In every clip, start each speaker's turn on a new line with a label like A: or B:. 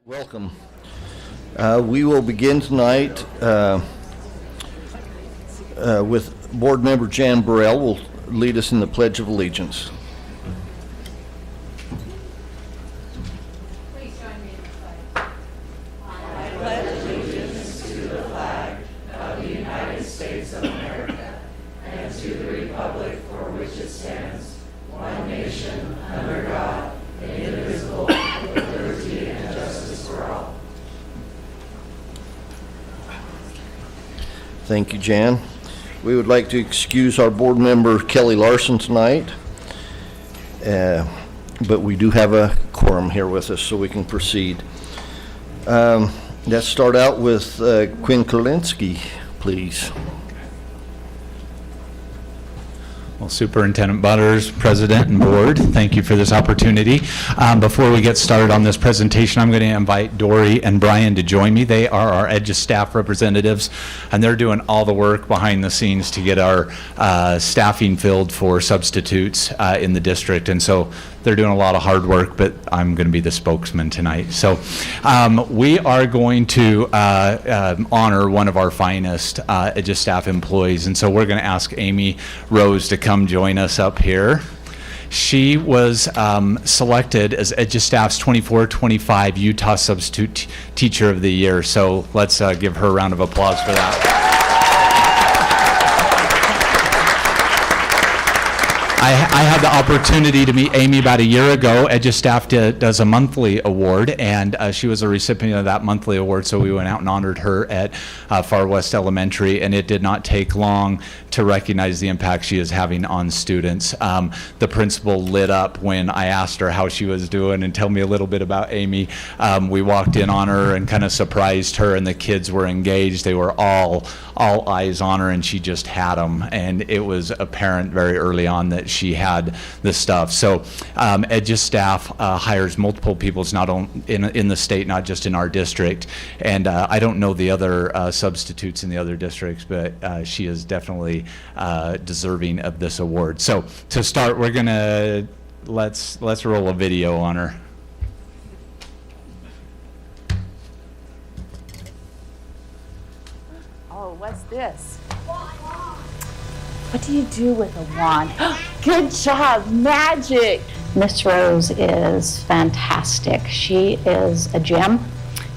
A: Welcome. We will begin tonight with Board Member Jan Burrell will lead us in the Pledge of Allegiance.
B: Please join me in the pledge. I pledge allegiance to the flag of the United States of America and to the republic for which it stands, one nation, under God, indivisible, with liberty and justice for all.
A: Thank you, Jan. We would like to excuse our board member Kelly Larson tonight, but we do have a quorum here with us, so we can proceed. Let's start out with Quinn Kolinsky, please.
C: Well, Superintendent Butters, President and Board, thank you for this opportunity. Before we get started on this presentation, I'm going to invite Dory and Brian to join me. They are our EDGE staff representatives, and they're doing all the work behind the scenes to get our staffing filled for substitutes in the district. And so they're doing a lot of hard work, but I'm going to be the spokesman tonight. So we are going to honor one of our finest EDGE staff employees. And so we're going to ask Amy Rose to come join us up here. She was selected as EDGE staff's 24-25 Utah Substitute Teacher of the Year. So let's give her a round of applause for that. I had the opportunity to meet Amy about a year ago. EDGE staff does a monthly award, and she was a recipient of that monthly award, so we went out and honored her at Far West Elementary, and it did not take long to recognize the impact she is having on students. The principal lit up when I asked her how she was doing and tell me a little bit about Amy. We walked in on her and kind of surprised her, and the kids were engaged. They were all eyes on her, and she just had them, and it was apparent very early on that she had the stuff. So EDGE staff hires multiple people not in the state, not just in our district, and I don't know the other substitutes in the other districts, but she is definitely deserving of this award. So to start, we're gonna let's roll a video on her.
D: Oh, what's this? What do you do with a wand? Good job, magic! Miss Rose is fantastic. She is a gem.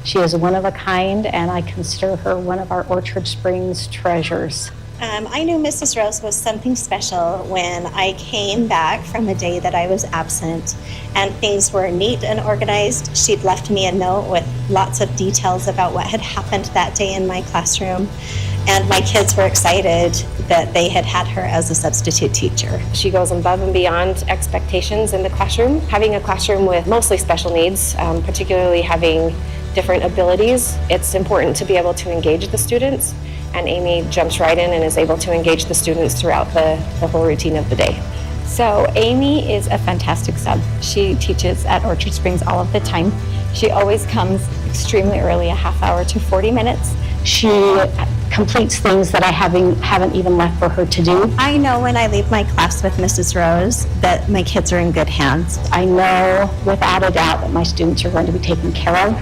D: She is one of a kind, and I consider her one of our Orchard Springs treasures.
E: I knew Mrs. Rose was something special when I came back from a day that I was absent and things were neat and organized. She'd left me a note with lots of details about what had happened that day in my classroom, and my kids were excited that they had had her as a substitute teacher.
F: She goes above and beyond expectations in the classroom. Having a classroom with mostly special needs, particularly having different abilities, it's important to be able to engage the students. And Amy jumps right in and is able to engage the students throughout the whole routine of the day.
G: So Amy is a fantastic sub. She teaches at Orchard Springs all of the time. She always comes extremely early, a half hour to 40 minutes.
D: She completes things that I haven't even left for her to do.
E: I know when I leave my class with Mrs. Rose that my kids are in good hands.
D: I know without a doubt that my students are going to be taken care of,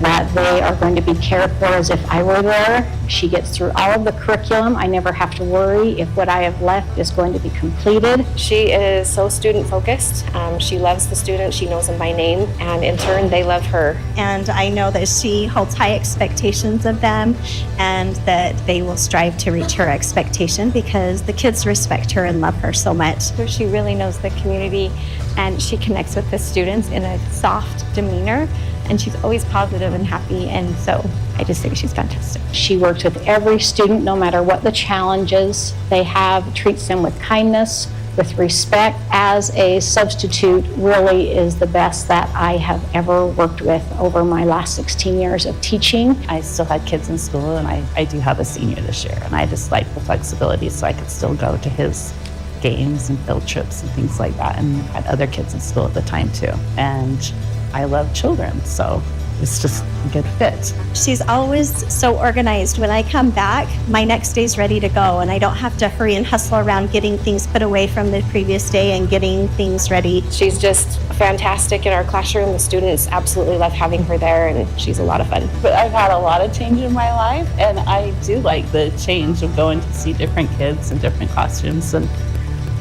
D: that they are going to be cared for as if I were there. She gets through all of the curriculum. I never have to worry if what I have left is going to be completed.
F: She is so student focused. She loves the students. She knows them by name, and in turn they love her.
E: And I know that she holds high expectations of them and that they will strive to reach her expectation because the kids respect her and love her so much.
G: So she really knows the community, and she connects with the students in a soft demeanor, and she's always positive and happy, and so I just think she's fantastic.
D: She works with every student, no matter what the challenges they have, treats them with kindness, with respect. As a substitute, really is the best that I have ever worked with over my last 16 years of teaching.
H: I still had kids in school, and I do have a senior this year, and I just like the flexibility so I could still go to his games and field trips and things like that, and had other kids in school at the time too. And I love children, so it's just a good fit.
E: She's always so organized. When I come back, my next day's ready to go, and I don't have to hurry and hustle around getting things put away from the previous day and getting things ready.
F: She's just fantastic in our classroom. The students absolutely love having her there, and she's a lot of fun.
H: But I've had a lot of change in my life, and I do like the change of going to see different kids in different classrooms, and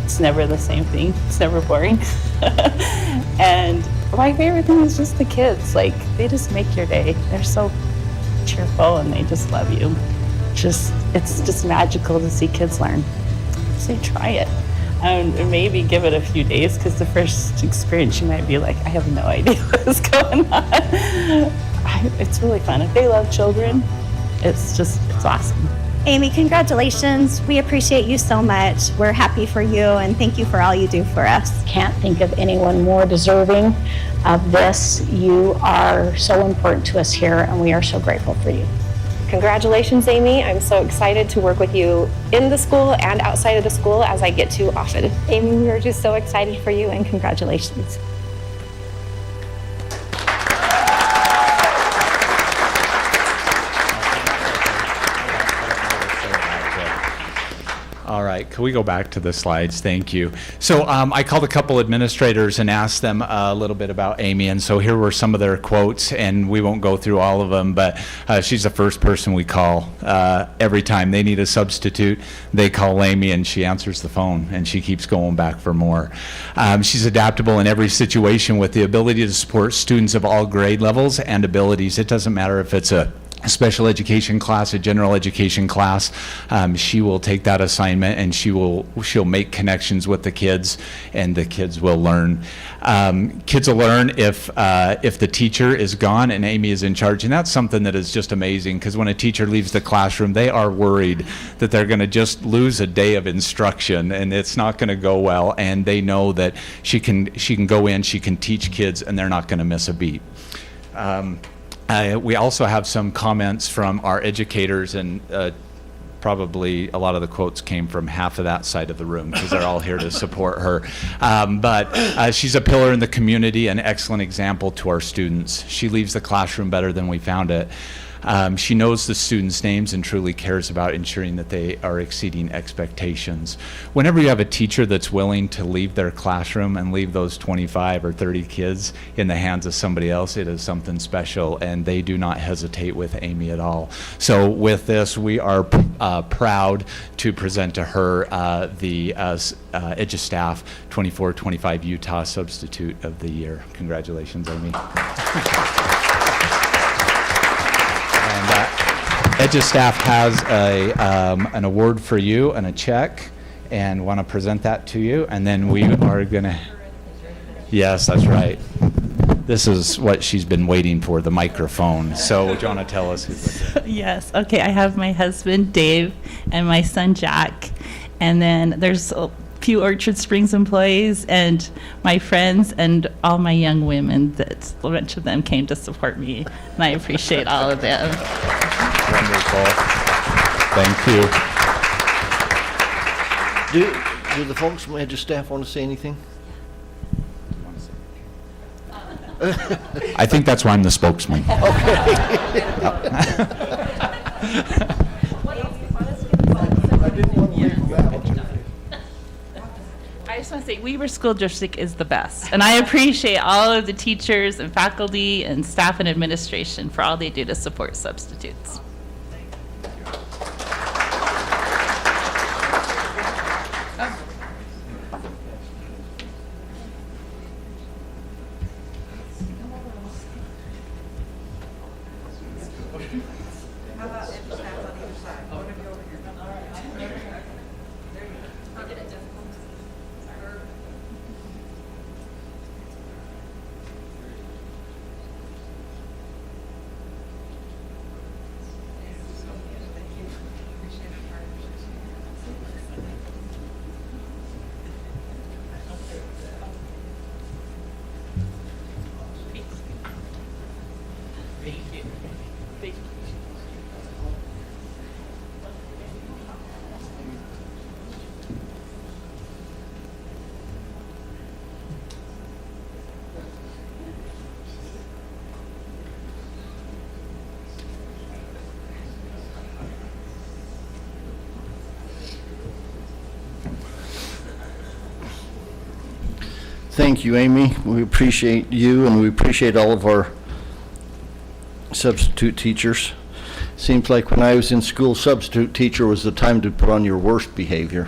H: it's never the same thing. It's never boring. And my favorite thing is just the kids. Like, they just make your day. They're so cheerful and they just love you. It's just magical to see kids learn. So try it. And maybe give it a few days, because the first experience you might be like, I have no idea what is going on. It's really fun. If they love children, it's awesome.
E: Amy, congratulations. We appreciate you so much. We're happy for you, and thank you for all you do for us.
D: Can't think of anyone more deserving of this. You are so important to us here, and we are so grateful for you.
F: Congratulations, Amy. I'm so excited to work with you in the school and outside of the school, as I get to often.
G: Amy, we are just so excited for you, and congratulations.
C: All right, can we go back to the slides? Thank you. So I called a couple administrators and asked them a little bit about Amy, and so here were some of their quotes, and we won't go through all of them, but she's the first person we call every time they need a substitute. They call Amy, and she answers the phone, and she keeps going back for more. She's adaptable in every situation with the ability to support students of all grade levels and abilities. It doesn't matter if it's a special education class, a general education class. She will take that assignment, and she'll make connections with the kids, and the kids will learn. Kids will learn if the teacher is gone and Amy is in charge, and that's something that is just amazing, because when a teacher leaves the classroom, they are worried that they're going to just lose a day of instruction, and it's not going to go well, and they know that she can go in, she can teach kids, and they're not going to miss a beat. We also have some comments from our educators, and probably a lot of the quotes came from half of that side of the room, because they're all here to support her. But she's a pillar in the community, an excellent example to our students. She leaves the classroom better than we found it. She knows the students' names and truly cares about ensuring that they are exceeding expectations. Whenever you have a teacher that's willing to leave their classroom and leave those 25 or 30 kids in the hands of somebody else, it is something special, and they do not hesitate with Amy at all. So with this, we are proud to present to her the EduStaff 24-25 Utah Substitute of the Year. Congratulations, Amy. EduStaff has an award for you and a check, and want to present that to you, and then we are going to, yes, that's right. This is what she's been waiting for, the microphone. So do you want to tell us who's with you?
H: Yes. Okay. I have my husband, Dave, and my son, Jack. And then there's a few Orchard Springs employees and my friends and all my young women that a bunch of them came to support me. And I appreciate all of them.
C: Wonderful. Thank you.
A: Do the folks from EduStaff want to say anything?
C: I think that's why I'm the spokesman.
H: I just want to say Weber School District is the best. And I appreciate all of the teachers and faculty and staff and administration for all they do to support substitutes.
A: Thank you, Amy. We appreciate you, and we appreciate all of our substitute teachers. Seems like when I was in school, substitute teacher was the time to put on your worst behavior.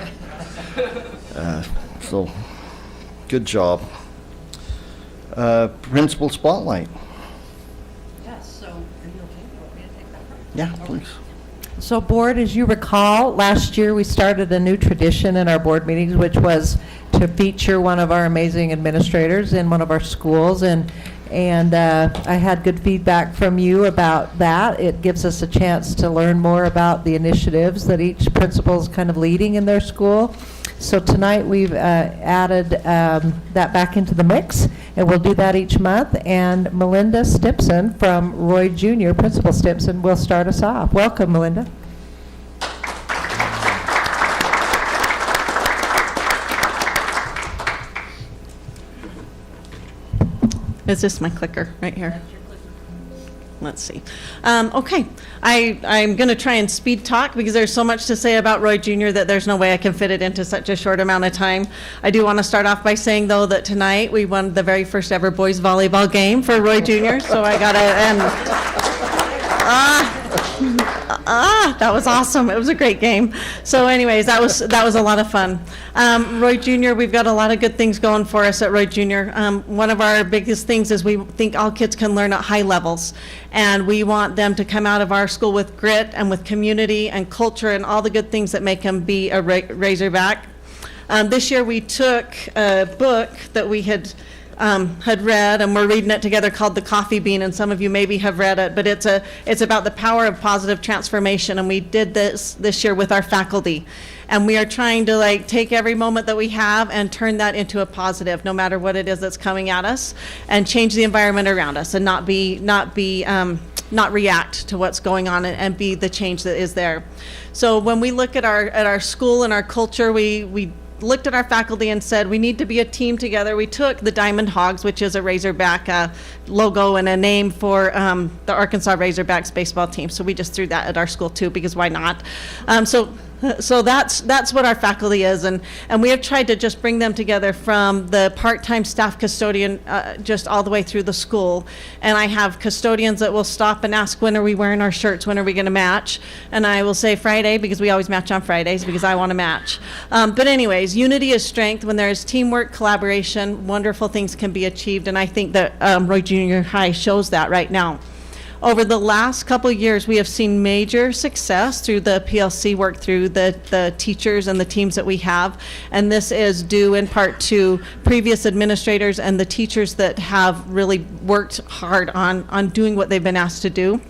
A: So, good job. Principal Spotlight.
B: Yes, so, are you okay? You want me to take that part?
A: Yeah, please.
B: So board, as you recall, last year we started a new tradition in our board meetings, which was to feature one of our amazing administrators in one of our schools. And I had good feedback from you about that. It gives us a chance to learn more about the initiatives that each principal is kind of leading in their school. So tonight we've added that back into the mix, and we'll do that each month. And Melinda Stipson from Roy Jr., Principal Stipson, will start us off. Welcome, Melinda.
I: Is this my clicker right here? Let's see. Okay, I'm going to try and speed talk because there's so much to say about Roy Jr. that there's no way I can fit it into such a short amount of time. I do want to start off by saying, though, that tonight we won the very first ever boys volleyball game for Roy Jr., so I got to, that was awesome. It was a great game. So anyways, that was a lot of fun. Roy Jr., we've got a lot of good things going for us at Roy Jr. One of our biggest things is we think all kids can learn at high levels. And we want them to come out of our school with grit and with community and culture and all the good things that make them be a Razorback. This year we took a book that we had read, and we're reading it together, called The Coffee Bean, and some of you maybe have read it, but it's about the power of positive transformation, and we did this year with our faculty. And we are trying to take every moment that we have and turn that into a positive, no matter what it is that's coming at us, and change the environment around us, and not react to what's going on, and be the change that is there. So when we look at our school and our culture, we looked at our faculty and said we need to be a team together. We took the Diamond Hogs, which is a Razorback logo and a name for the Arkansas Razorbacks baseball team. So we just threw that at our school too, because why not? So that's what our faculty is, and we have tried to just bring them together from the part-time staff custodian just all the way through the school. And I have custodians that will stop and ask, when are we wearing our shirts, when are we going to match? And I will say Friday, because we always match on Fridays, because I want to match. But anyways, unity is strength. When there is teamwork, collaboration, wonderful things can be achieved, and I think that Roy Junior High shows that right now. Over the last couple of years, we have seen major success through the PLC work, through the teachers and the teams that we have. And this is due in part to previous administrators and the teachers that have really worked hard on doing what they've been asked to do.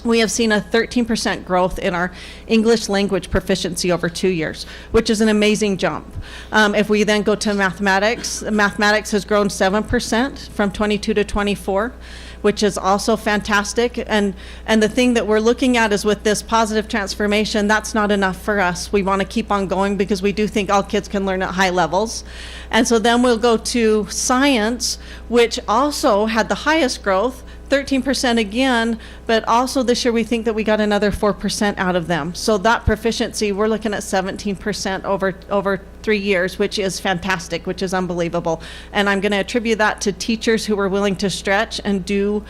I: We have seen a 13% growth in our English language proficiency over 2 years, which is an amazing jump. If we then go to mathematics has grown 7% from 22 to 24. Which is also fantastic. And the thing that we're looking at is, with this positive transformation, that's not enough for us. We want to keep on going, because we do think all kids can learn at high levels. And so then we'll go to science, which also had the highest growth, 13% again, but also this year we think that we got another 4% out of them. So that proficiency, we're looking at 17% over 3 years, which is fantastic, which is unbelievable. And I'm going to attribute that to teachers who were willing to stretch and do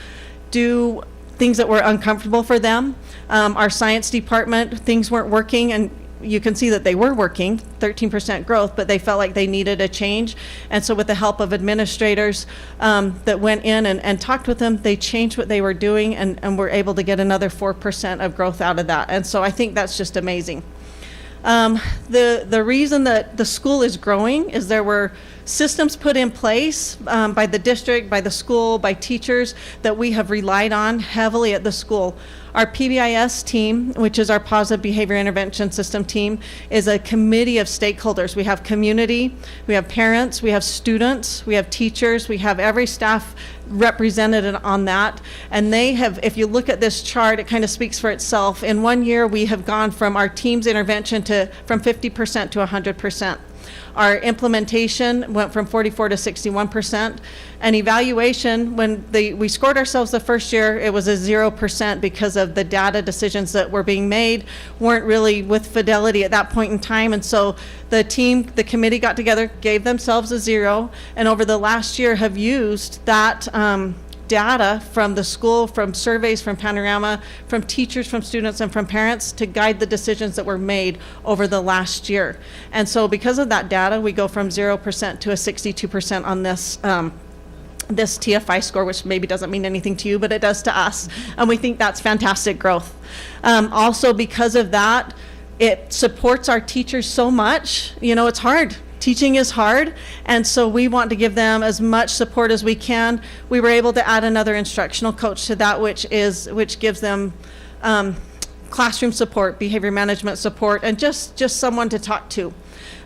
I: things that were uncomfortable for them. Our science department, things weren't working, and you can see that they were working, 13% growth, but they felt like they needed a change. And so with the help of administrators that went in and talked with them, they changed what they were doing, and were able to get another 4% of growth out of that. And so I think that's just amazing. The reason that the school is growing is there were systems put in place by the district, by the school, by teachers that we have relied on heavily at the school. Our PBIS team, which is our Positive Behavior Intervention System team, is a committee of stakeholders. We have community, we have parents, we have students, we have teachers, we have every staff represented on that. And they have, if you look at this chart, it kind of speaks for itself. In 1 year, we have gone from our team's intervention from 50% to 100%. Our implementation went from 44 to 61%. And evaluation, when we scored ourselves the first year, it was a 0% because of the data decisions that were being made weren't really with fidelity at that point in time. And so the committee got together, gave themselves a 0, and over the last year have used that data from the school, from surveys, from Panorama, from teachers, from students, and from parents to guide the decisions that were made over the last year. And so because of that data, we go from 0% to a 62% on this TFI score, which maybe doesn't mean anything to you, but it does to us. And we think that's fantastic growth. Also, because of that, it supports our teachers so much. You know, it's hard. Teaching is hard, and so we want to give them as much support as we can. We were able to add another instructional coach to that, which gives them classroom support, behavior management support, and just someone to talk to.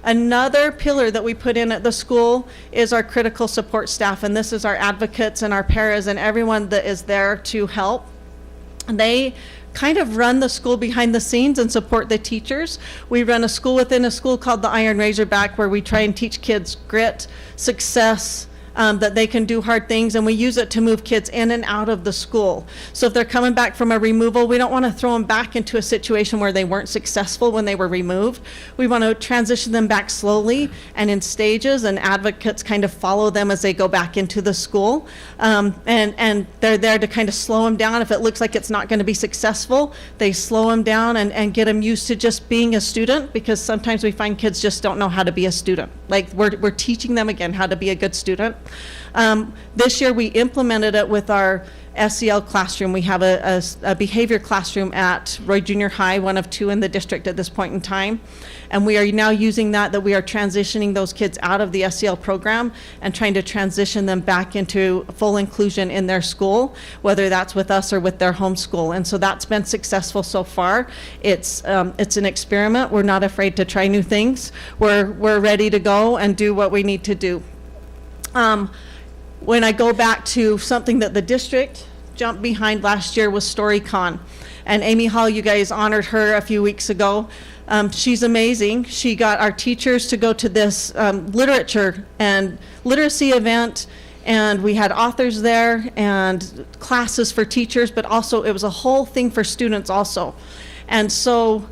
I: Another pillar that we put in at the school is our critical support staff, and this is our advocates and our paras and everyone that is there to help. And they kind of run the school behind the scenes and support the teachers. We run a school within a school called the Iron Razorback, where we try and teach kids grit, success, that they can do hard things, and we use it to move kids in and out of the school. So if they're coming back from a removal, we don't want to throw them back into a situation where they weren't successful when they were removed. We want to transition them back slowly and in stages, and advocates kind of follow them as they go back into the school. And they're there to kind of slow them down. If it looks like it's not going to be successful, they slow them down and get them used to just being a student, because sometimes we find kids just don't know how to be a student. Like we're teaching them again how to be a good student. This year we implemented it with our SEL classroom. We have a behavior classroom at Roy Junior High, one of 2 in the district at this point in time. And we are now using that we are transitioning those kids out of the SEL program and trying to transition them back into full inclusion in their school, whether that's with us or with their home school. And so that's been successful so far. It's an experiment. We're not afraid to try new things. We're ready to go and do what we need to do. When I go back to something that the district jumped behind last year was StoryCon. And Amy Hall, you guys honored her a few weeks ago. She's amazing. She got our teachers to go to this literature and literacy event, and we had authors there and classes for teachers, but also it was a whole thing for students also. And so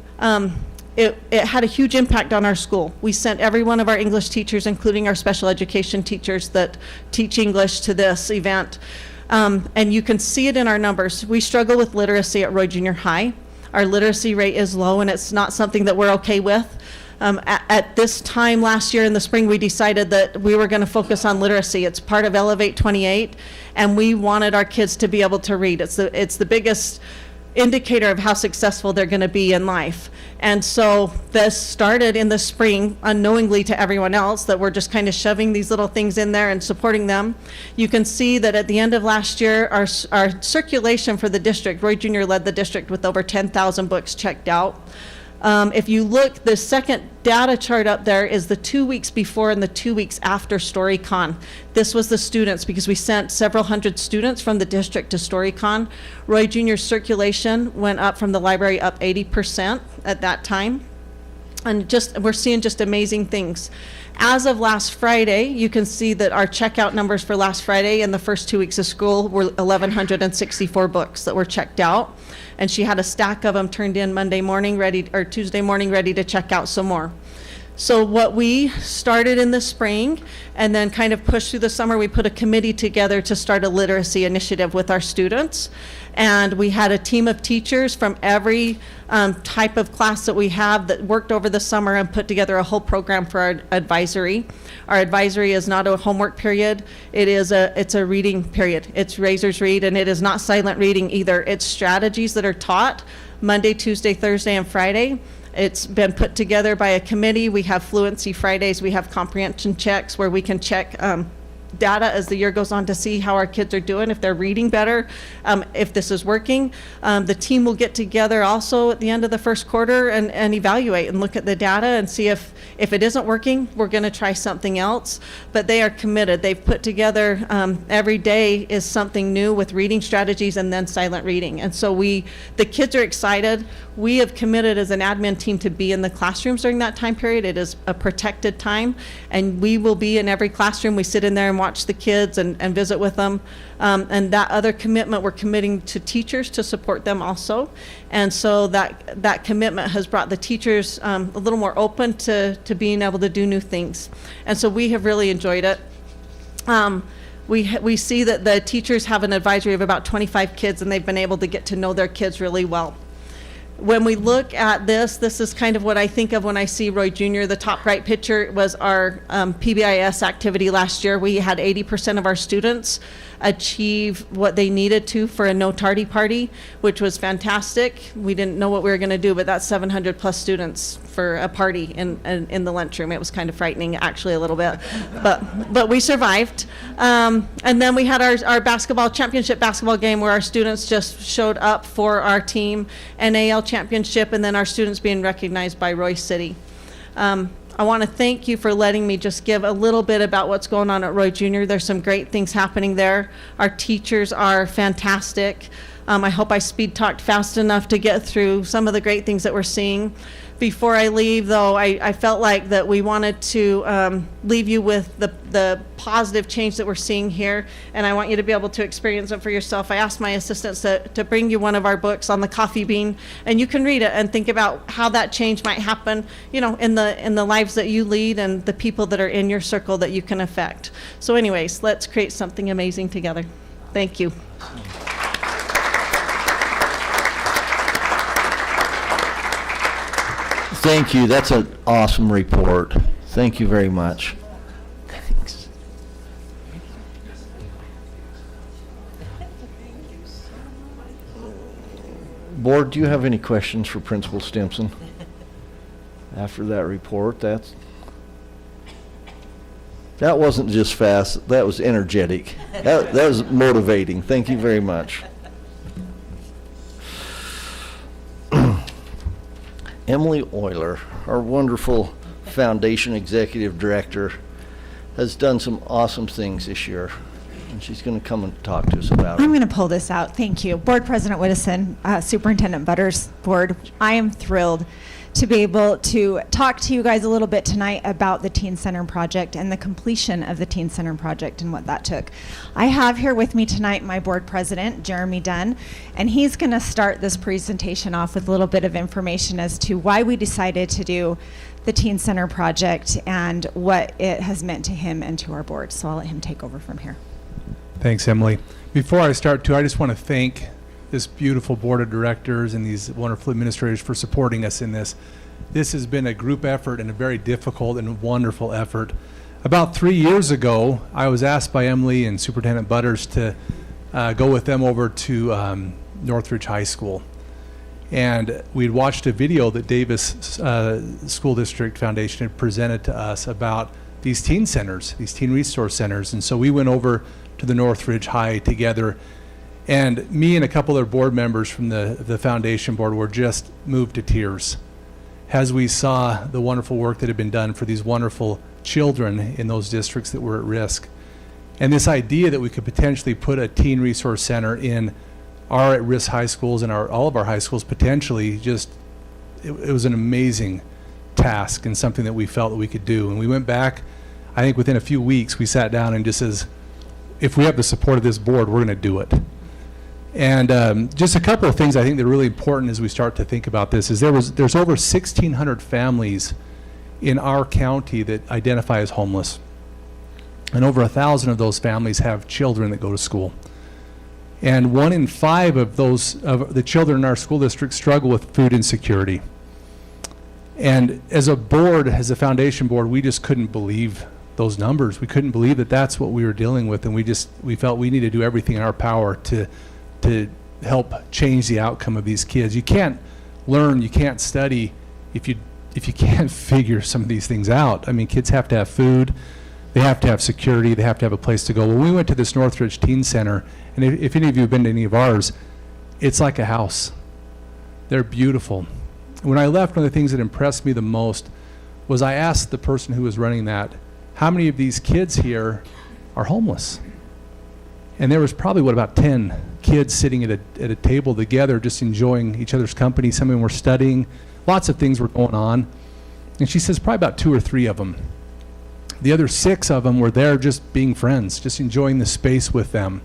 I: it had a huge impact on our school. We sent every one of our English teachers, including our special education teachers that teach English, to this event. And you can see it in our numbers. We struggle with literacy at Roy Junior High. Our literacy rate is low, and it's not something that we're okay with. At this time last year in the spring, we decided that we were going to focus on literacy. It's part of Elevate 28, and we wanted our kids to be able to read. It's the biggest indicator of how successful they're going to be in life. And so this started in the spring unknowingly to everyone else, that we're just kind of shoving these little things in there and supporting them. You can see that at the end of last year, our circulation for the district, Roy Junior led the district with over 10,000 books checked out. If you look, the second data chart up there is the 2 weeks before and the 2 weeks after StoryCon. This was the students, because we sent several hundred students from the district to StoryCon. Roy Junior's circulation went up from the library up 80% at that time. And we're seeing just amazing things. As of last Friday, you can see that our checkout numbers for last Friday in the first 2 weeks of school were 1,164 books that were checked out. And she had a stack of them turned in Tuesday morning, ready to check out some more. So what we started in the spring and then kind of pushed through the summer, we put a committee together to start a literacy initiative with our students. And we had a team of teachers from every type of class that we have that worked over the summer and put together a whole program for our advisory. Our advisory is not a homework period. It's a reading period. It's Razor's Read, and it is not silent reading either. It's strategies that are taught Monday, Tuesday, Thursday, and Friday. It's been put together by a committee. We have fluency Fridays. We have comprehension checks where we can check data as the year goes on to see how our kids are doing, if they're reading better, if this is working. The team will get together also at the end of the first quarter and evaluate and look at the data and see if it isn't working, we're going to try something else. But they are committed. They've put together every day is something new with reading strategies and then silent reading. And so the kids are excited. We have committed as an admin team to be in the classrooms during that time period. It is a protected time, and we will be in every classroom. We sit in there and watch the kids and visit with them. And that other commitment, we're committing to teachers to support them also. And so that commitment has brought the teachers a little more open to being able to do new things. And so we have really enjoyed it. We see that the teachers have an advisory of about 25 kids, and they've been able to get to know their kids really well. When we look at this is kind of what I think of when I see Roy Jr. The top right picture was our PBIS activity last year. We had 80% of our students achieve what they needed to for a no tardy party, which was fantastic. We didn't know what we were going to do, but that's 700 plus students for a party in the lunchroom. It was kind of frightening, actually, a little bit, but we survived. And then we had our championship basketball game where our students just showed up for our team, NAL championship, and then our students being recognized by Roy City. I want to thank you for letting me just give a little bit about what's going on at Roy Jr. There's some great things happening there. Our teachers are fantastic. I hope I speed talked fast enough to get through some of the great things that we're seeing. Before I leave, though, I felt like that we wanted to leave you with the positive change that we're seeing here, and I want you to be able to experience it for yourself. I asked my assistants to bring you one of our books on the coffee bean, and you can read it and think about how that change might happen, in the lives that you lead and the people that are in your circle that you can affect. So anyways, let's create something amazing together. Thank you.
A: Thank you. That's an awesome report. Thank you very much. Thanks. Board, do you have any questions for Principal Stimson? After that report, that wasn't just fast, that was energetic. That was motivating. Thank you very much. Emily Euler, our wonderful foundation executive director, has done some awesome things this year, and she's going to come and talk to us about it.
J: I'm going to pull this out. Thank you. Board President Whittison, Superintendent Butters, Board, I am thrilled to be able to talk to you guys a little bit tonight about the Teen Center Project and the completion of the Teen Center Project and what that took. I have here with me tonight my board president, Jeremy Dunn, and he's going to start this presentation off with a little bit of information as to why we decided to do the Teen Center Project and what it has meant to him and to our board. So I'll let him take over from here.
K: Thanks, Emily. Before I start, I just want to thank this beautiful board of directors and these wonderful administrators for supporting us in this. This has been a group effort and a very difficult and wonderful effort. About 3 years ago, I was asked by Emily and Superintendent Butters to go with them over to Northridge High School. And we'd watched a video that Davis School District Foundation had presented to us about these teen centers, these teen resource centers. And so we went over to the Northridge High together. And me and a couple other board members from the foundation board were just moved to tears as we saw the wonderful work that had been done for these wonderful children in those districts that were at risk. And this idea that we could potentially put a teen resource center in our at-risk high schools and all of our high schools potentially, it was an amazing task and something that we felt that we could do. And we went back, I think within a few weeks, we sat down and just says, if we have the support of this board, we're going to do it. And just a couple of things I think that are really important as we start to think about this is there's over 1,600 families in our county that identify as homeless. And over 1,000 of those families have children that go to school. And 1 in 5 of the children in our school district struggle with food insecurity. And as a board, as a foundation board, we just couldn't believe those numbers. We couldn't believe that that's what we were dealing with, and we felt we needed to do everything in our power to help change the outcome of these kids. You can't learn, you can't study if you can't figure some of these things out. I mean, kids have to have food, They have to have security. They have to have a place to go. When we went to this Northridge Teen Center, and if any of you have been to any of ours, it's like a house. They're beautiful. When I left, one of the things that impressed me the most was I asked the person who was running that, how many of these kids here are homeless? And there was probably, about 10 kids sitting at a table together, just enjoying each other's company. Some of them were studying. Lots of things were going on. And she says probably about 2 or 3 of them. The other 6 of them were there just being friends, just enjoying the space with them.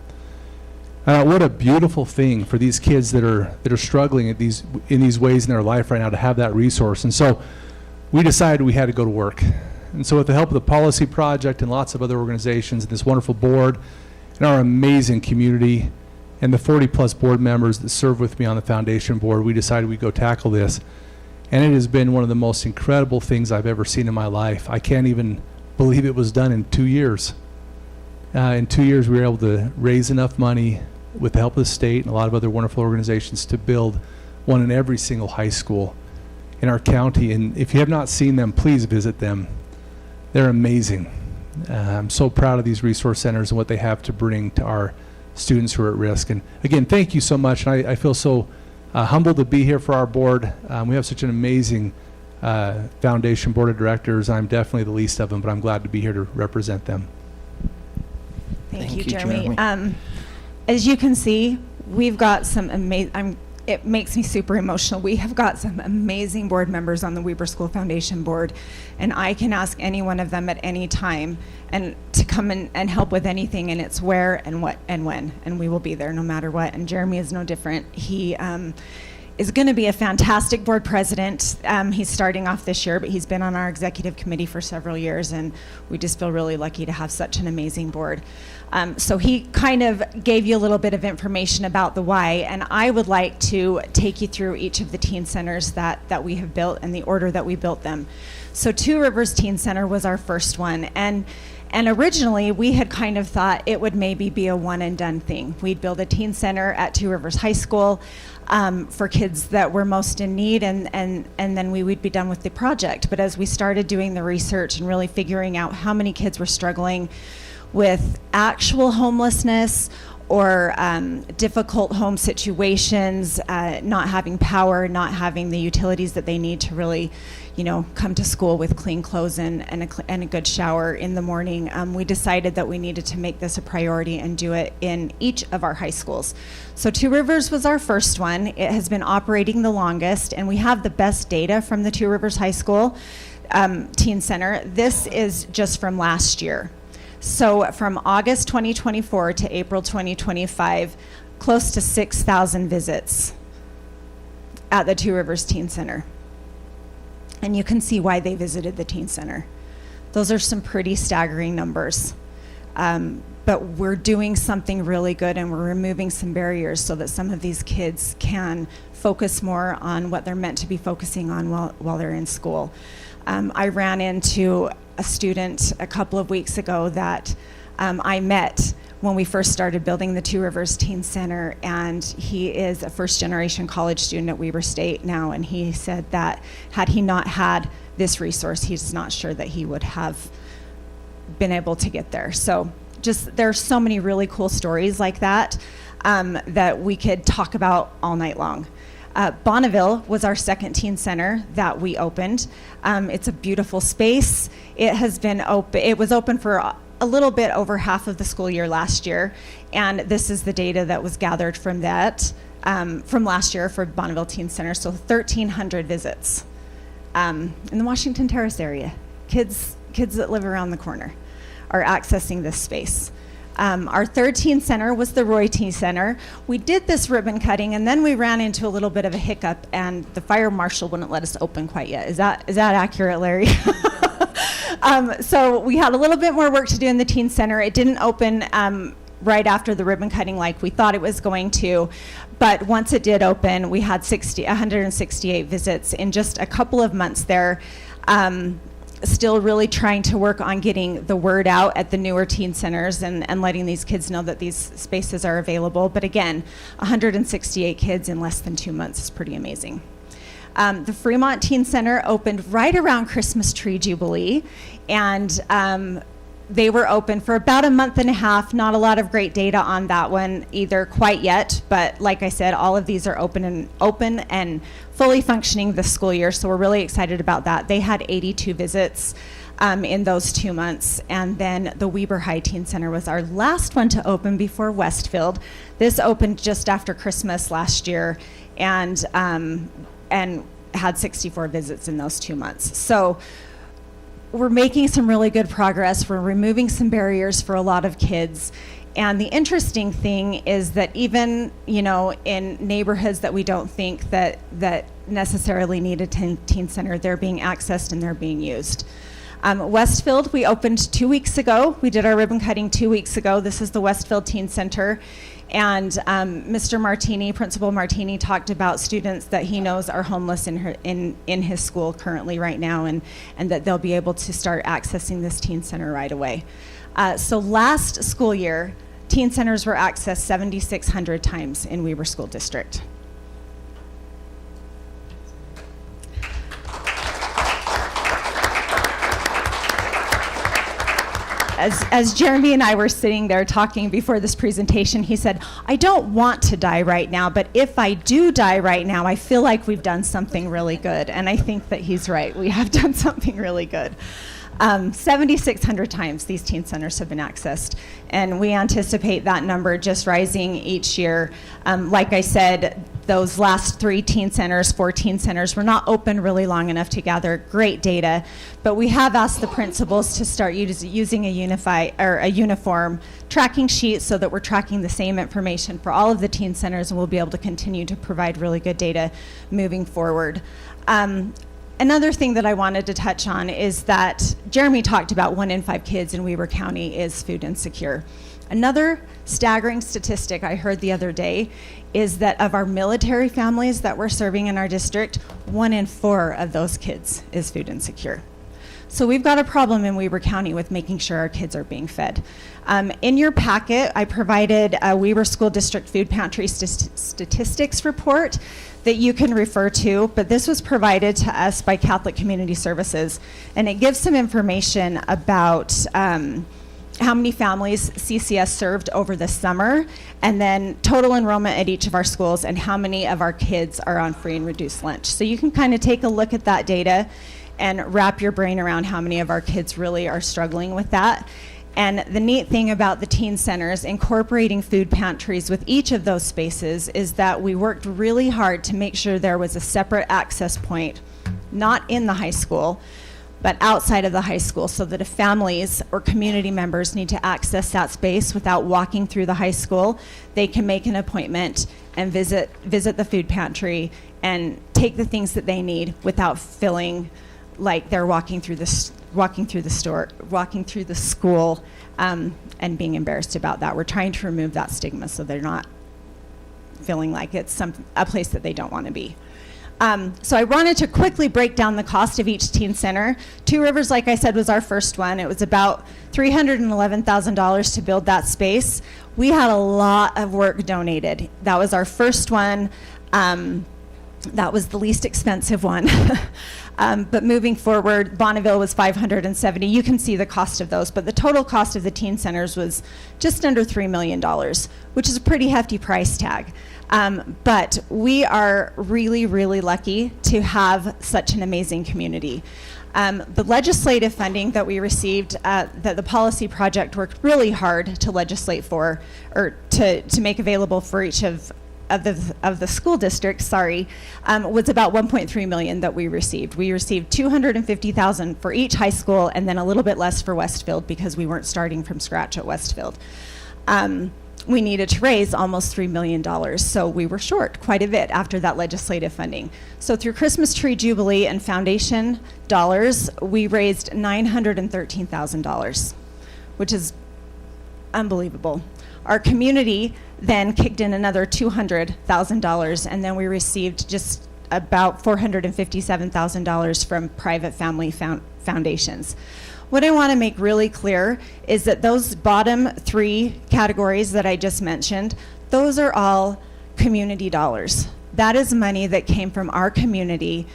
K: What a beautiful thing for these kids that are struggling in these ways in their life right now to have that resource. And so we decided we had to go to work. And so with the help of the Policy Project and lots of other organizations and this wonderful board and our amazing community and the 40-plus board members that serve with me on the foundation board, we decided we'd go tackle this. And it has been one of the most incredible things I've ever seen in my life. I can't even believe it was done in 2 years. In 2 years, we were able to raise enough money with the help of the state and a lot of other wonderful organizations to build one in every single high school in our county. And if you have not seen them, please visit them. They're amazing. I'm so proud of these resource centers and what they have to bring to our students who are at risk. And again, thank you so much. And I feel so humbled to be here for our board. We have such an amazing foundation board of directors. I'm definitely the least of them, but I'm glad to be here to represent them.
J: Thank you, Jeremy. As you can see, we've got some amazing, it makes me super emotional. We have got some amazing board members on the Weber School Foundation board, and I can ask any one of them at any time and to come in and help with anything, and it's where and what and when, and we will be there no matter what. And Jeremy is no different. He is going to be a fantastic board president. He's starting off this year, but he's been on our executive committee for several years, and we just feel really lucky to have such an amazing board. So he kind of gave you a little bit of information about the why, and I would like to take you through each of the teen centers that we have built and the order that we built them. So Two Rivers Teen Center was our first one, and originally we had kind of thought it would maybe be a one and done thing. We'd build a teen center at Two Rivers High School for kids that were most in need, and then we would be done with the project. But as we started doing the research and really figuring out how many kids were struggling with actual homelessness or difficult home situations, not having power, not having the utilities that they need to really, come to school with clean clothes and a good shower in the morning, we decided that we needed to make this a priority and do it in each of our high schools. So Two Rivers was our first one. It has been operating the longest, and we have the best data from the Two Rivers High School Teen Center. This is just from last year. So from August 2024 to April 2025, close to 6,000 visits at the Two Rivers Teen Center. And you can see why they visited the Teen Center. Those are some pretty staggering numbers. But we're doing something really good, and we're removing some barriers so that some of these kids can focus more on what they're meant to be focusing on while they're in school. I ran into a student a couple of weeks ago that I met when we first started building the Two Rivers Teen Center, and he is a first-generation college student at Weber State now, and he said that had he not had this resource, he's not sure that he would have been able to get there. So there's so many really cool stories like that that we could talk about all night long. Bonneville was our second teen center that we opened. It's a beautiful space. It has been open. It was open for a little bit over half of the school year last year, and this is the data that was gathered from that from last year for Bonneville Teen Center. So 1,300 visits in the Washington Terrace area. Kids that live around the corner are accessing this space. Our third teen center was the Roy Teen Center. We did this ribbon cutting, and then we ran into a little bit of a hiccup, and the fire marshal wouldn't let us open quite yet. Is that accurate, Larry? So we had a little bit more work to do in the teen center. It didn't open right after the ribbon cutting like we thought it was going to, but once it did open, we had 168 visits in just a couple of months there. Still really trying to work on getting the word out at the newer teen centers and letting these kids know that these spaces are available. But again, 168 kids in less than 2 months is pretty amazing. The Fremont Teen Center opened right around Christmas Tree Jubilee, and they were open for about a month and a half. Not a lot of great data on that one either quite yet, but like I said, all of these are open and fully functioning this school year, so we're really excited about that. They had 82 visits in those 2 months, and then the Weber High Teen Center was our last one to open before Westfield. This opened just after Christmas last year, and had 64 visits in those 2 months. So we're making some really good progress. We're removing some barriers for a lot of kids. And the interesting thing is that even, in neighborhoods that we don't think that necessarily need a teen center, they're being accessed and they're being used. Westfield, we opened 2 weeks ago. We did our ribbon cutting 2 weeks ago. This is the Westfield Teen Center. And Mr. Martini, Principal Martini, talked about students that he knows are homeless in his school currently right now, and that they'll be able to start accessing this teen center right away. So last school year, teen centers were accessed 7,600 times in Weber School District. As Jeremy and I were sitting there talking before this presentation, he said, I don't want to die right now, but if I do die right now, I feel like we've done something really good. And I think that he's right. We have done something really good. 7,600 times these teen centers have been accessed, and we anticipate that number just rising each year. Like I said, those last 4 teen centers were not open really long enough to gather great data, but we have asked the principals to start using a uniform tracking sheet so that we're tracking the same information for all of the teen centers, and we'll be able to continue to provide really good data moving forward. Another thing that I wanted to touch on is that Jeremy talked about 1 in 5 kids in Weber County is food insecure. Another staggering statistic I heard the other day is that of our military families that we're serving in our district, 1 in 4 of those kids is food insecure. So we've got a problem in Weber County with making sure our kids are being fed. In your packet, I provided a Weber School District Food Pantry statistics report that you can refer to, but this was provided to us by Catholic Community Services, and it gives some information about how many families CCS served over the summer, and then total enrollment at each of our schools, and how many of our kids are on free and reduced lunch. So you can kind of take a look at that data and wrap your brain around how many of our kids really are struggling with that. And the neat thing about the teen centers incorporating food pantries with each of those spaces is that we worked really hard to make sure there was a separate access point, not in the high school, but outside of the high school, so that if families or community members need to access that space without walking through the high school, they can make an appointment and visit the food pantry and take the things that they need without feeling like they're walking through the school, and being embarrassed about that. We're trying to remove that stigma so they're not feeling like it's a place that they don't want to be. So I wanted to quickly break down the cost of each teen center. Two Rivers, like I said, was our first one. It was about $311,000 to build that space. We had a lot of work donated. That was our first one. That was the least expensive one. But moving forward, Bonneville was $570. You can see the cost of those, but the total cost of the teen centers was just under $3 million, which is a pretty hefty price tag. But we are really, really lucky to have such an amazing community. The legislative funding that we received, that the policy project worked really hard to legislate for, or to make available for each of the school districts, was about 1.3 million that we received. We received 250,000 for each high school, and then a little bit less for Westfield because we weren't starting from scratch at Westfield. We needed to raise almost $3 million, so we were short quite a bit after that legislative funding. So through Christmas Tree Jubilee and foundation dollars, we raised $913,000, which is unbelievable. Our community then kicked in another $200,000, and then we received just about $457,000 from private family foundations. What I want to make really clear is that those bottom 3 categories that I just mentioned, those are all community dollars. That is money that came from our community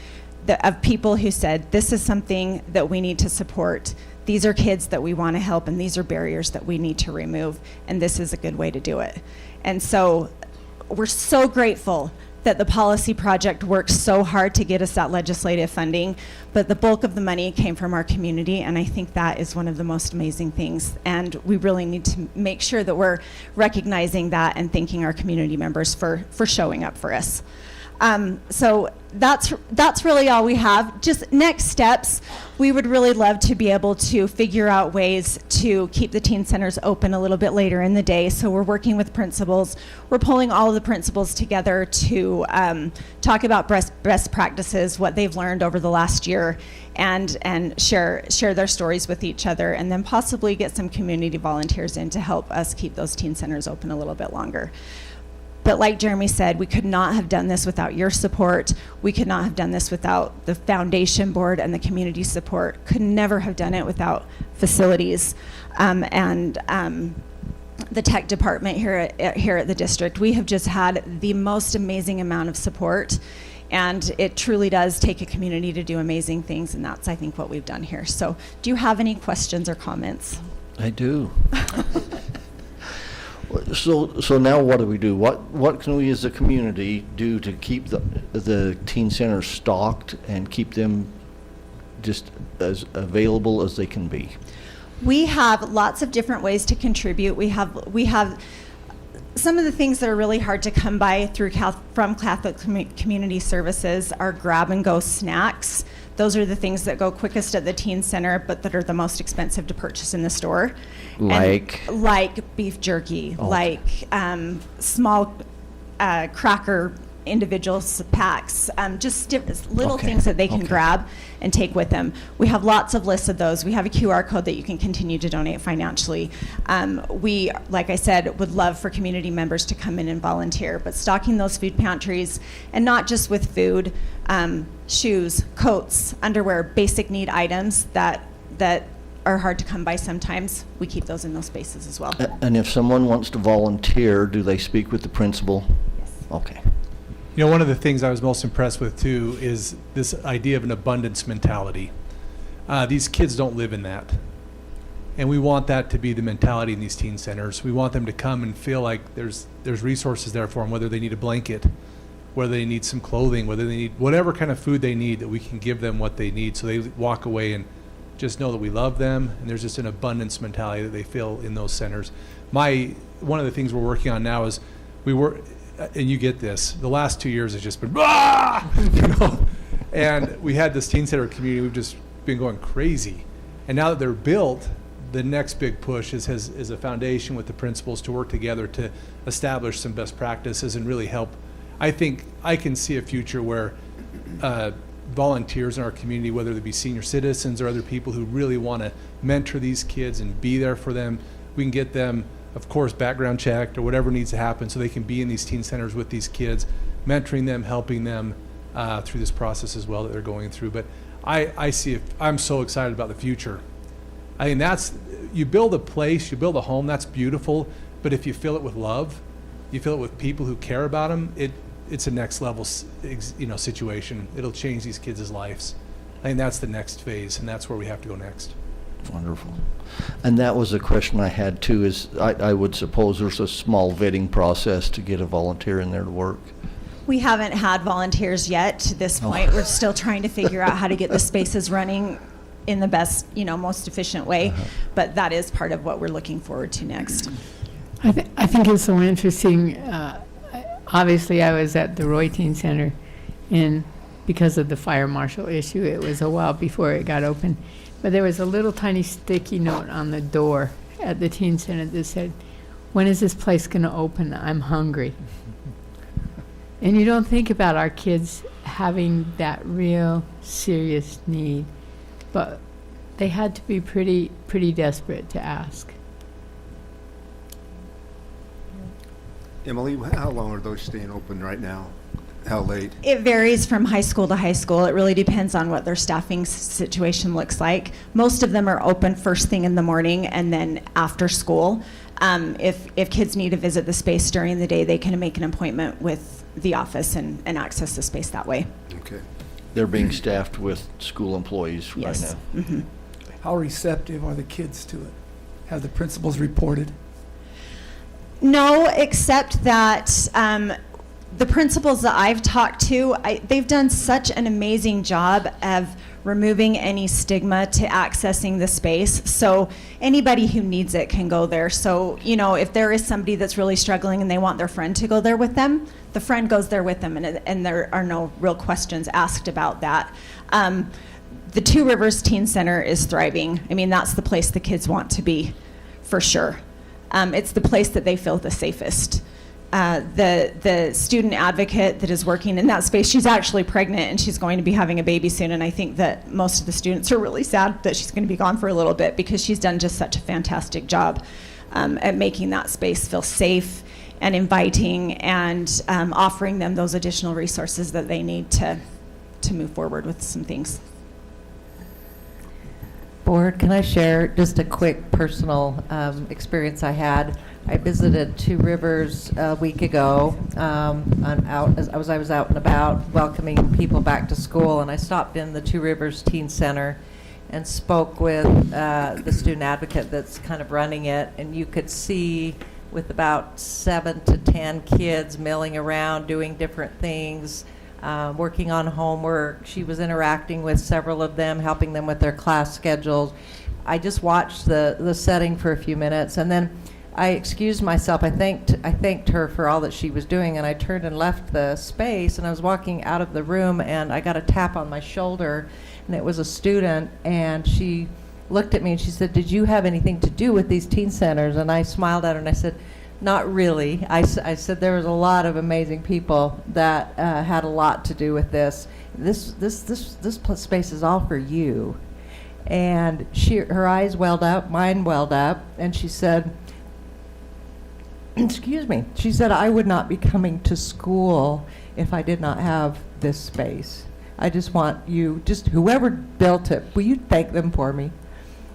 J: of people who said, this is something that we need to support. these are kids that we want to help, and these are barriers that we need to remove, and this is a good way to do it. And so we're so grateful that the policy project worked so hard to get us that legislative funding, but the bulk of the money came from our community, and I think that is one of the most amazing things. And we really need to make sure that we're recognizing that and thanking our community members for showing up for us. So that's really all we have. Just next steps, we would really love to be able to figure out ways to keep the teen centers open a little bit later in the day. So we're working with principals. We're pulling all of the principals together to talk about best practices, what they've learned over the last year, and share their stories with each other, and then possibly get some community volunteers in to help us keep those teen centers open a little bit longer. But like Jeremy said, we could not have done this without your support. We could not have done this without the foundation board and the community support. Could never have done it without facilities and the tech department here at the district. We have just had the most amazing amount of support, and it truly does take a community to do amazing things, and that's, I think, what we've done here. So do you have any questions or comments?
A: I do. So now what do we do? What can we as a community do to keep the teen centers stocked and keep them just as available as they can be?
J: We have lots of different ways to contribute. We have some of the things that are really hard to come by from Catholic Community Services are grab-and-go snacks. Those are the things that go quickest at the teen center, but that are the most expensive to purchase in the store. Like beef jerky, like small cracker individual packs, just little things that they can grab and take with them. We have lots of lists of those. We have a QR code that you can continue to donate financially. We, like I said, would love for community members to come in and volunteer, but stocking those food pantries, and not just with food, shoes, coats, underwear, basic need items that are hard to come by sometimes. We keep those in those spaces as well.
A: And if someone wants to volunteer, do they speak with the principal?
J: Yes.
A: Okay.
K: You know, one of the things I was most impressed with too is this idea of an abundance mentality. These kids don't live in that. And we want that to be the mentality in these teen centers. We want them to come and feel like there's resources there for them, whether they need a blanket, whether they need some clothing, whether they need whatever kind of food they need, that we can give them what they need, so they walk away and just know that we love them, and there's just an abundance mentality that they feel in those centers. One of the things we're working on now is and you get this, the last 2 years has just been, you know, and we had this teen center community, we've just been going crazy. And now that they're built, the next big push is a foundation with the principals to work together to establish some best practices and really help. I think I can see a future where volunteers in our community, whether they be senior citizens or other people who really want to mentor these kids and be there for them, we can get them, of course, background checked or whatever needs to happen so they can be in these teen centers with these kids, mentoring them, helping them through this process as well that they're going through. But I'm so excited about the future. I mean, you build a place, you build a home, that's beautiful, but if you fill it with love, you fill it with people who care about them, it's a next level situation. It'll change these kids' lives. I think that's the next phase, and that's where we have to go next.
A: Wonderful. And that was a question I had too, is I would suppose there's a small vetting process to get a volunteer in there to work.
J: We haven't had volunteers yet to this point. We're still trying to figure out how to get the spaces running in the best, most efficient way. But that is part of what we're looking forward to next.
L: I think it's so interesting. Obviously, I was at the Roy Teen Center, and because of the fire marshal issue, it was a while before it got open. But there was a little tiny sticky note on the door at the teen center that said, "When is this place going to open? I'm hungry." And you don't think about our kids having that real serious need, but they had to be pretty desperate to ask.
M: Emily, how long are those staying open right now? How late?
J: It varies from high school to high school. It really depends on what their staffing situation looks like. Most of them are open first thing in the morning and then after school. If kids need to visit the space during the day, they can make an appointment with the office and access the space that way.
M: Okay.
A: They're being staffed with school employees right now.
J: Mm-hmm.
A: Okay.
N: How receptive are the kids to it? Have the principals reported?
J: No, except that the principals that I've talked to, they've done such an amazing job of removing any stigma to accessing the space. So anybody who needs it can go there. So, you know, if there is somebody that's really struggling and they want their friend to go there with them, the friend goes there with them, and there are no real questions asked about that. The Two Rivers Teen Center is thriving. I mean, that's the place the kids want to be, for sure. It's the place that they feel the safest. The student advocate that is working in that space, she's actually pregnant and she's going to be having a baby soon, and I think that most of the students are really sad that she's going to be gone for a little bit, because she's done just such a fantastic job at making that space feel safe and inviting, and offering them those additional resources that they need to move forward with some things.
B: Board, can I share just a quick personal experience I had? I visited Two Rivers a week ago. I was out and about welcoming people back to school, and I stopped in the Two Rivers Teen Center and spoke with the student advocate that's kind of running it, and you could see with about 7 to 10 kids milling around doing different things, working on homework. She was interacting with several of them, helping them with their class schedules. I just watched the setting for a few minutes, and then I excused myself. I thanked her for all that she was doing, and I turned and left the space, and I was walking out of the room, and I got a tap on my shoulder, and it was a student, and she looked at me and she said, "Did you have anything to do with these teen centers?" And I smiled at her and I said, "Not really." I said there was a lot of amazing people that had a lot to do with this. This space is all for you. And her eyes welled up, mine welled up, and she said, excuse me, she said, "I would not be coming to school if I did not have this space. I just want you, just whoever built it, will you thank them for me?"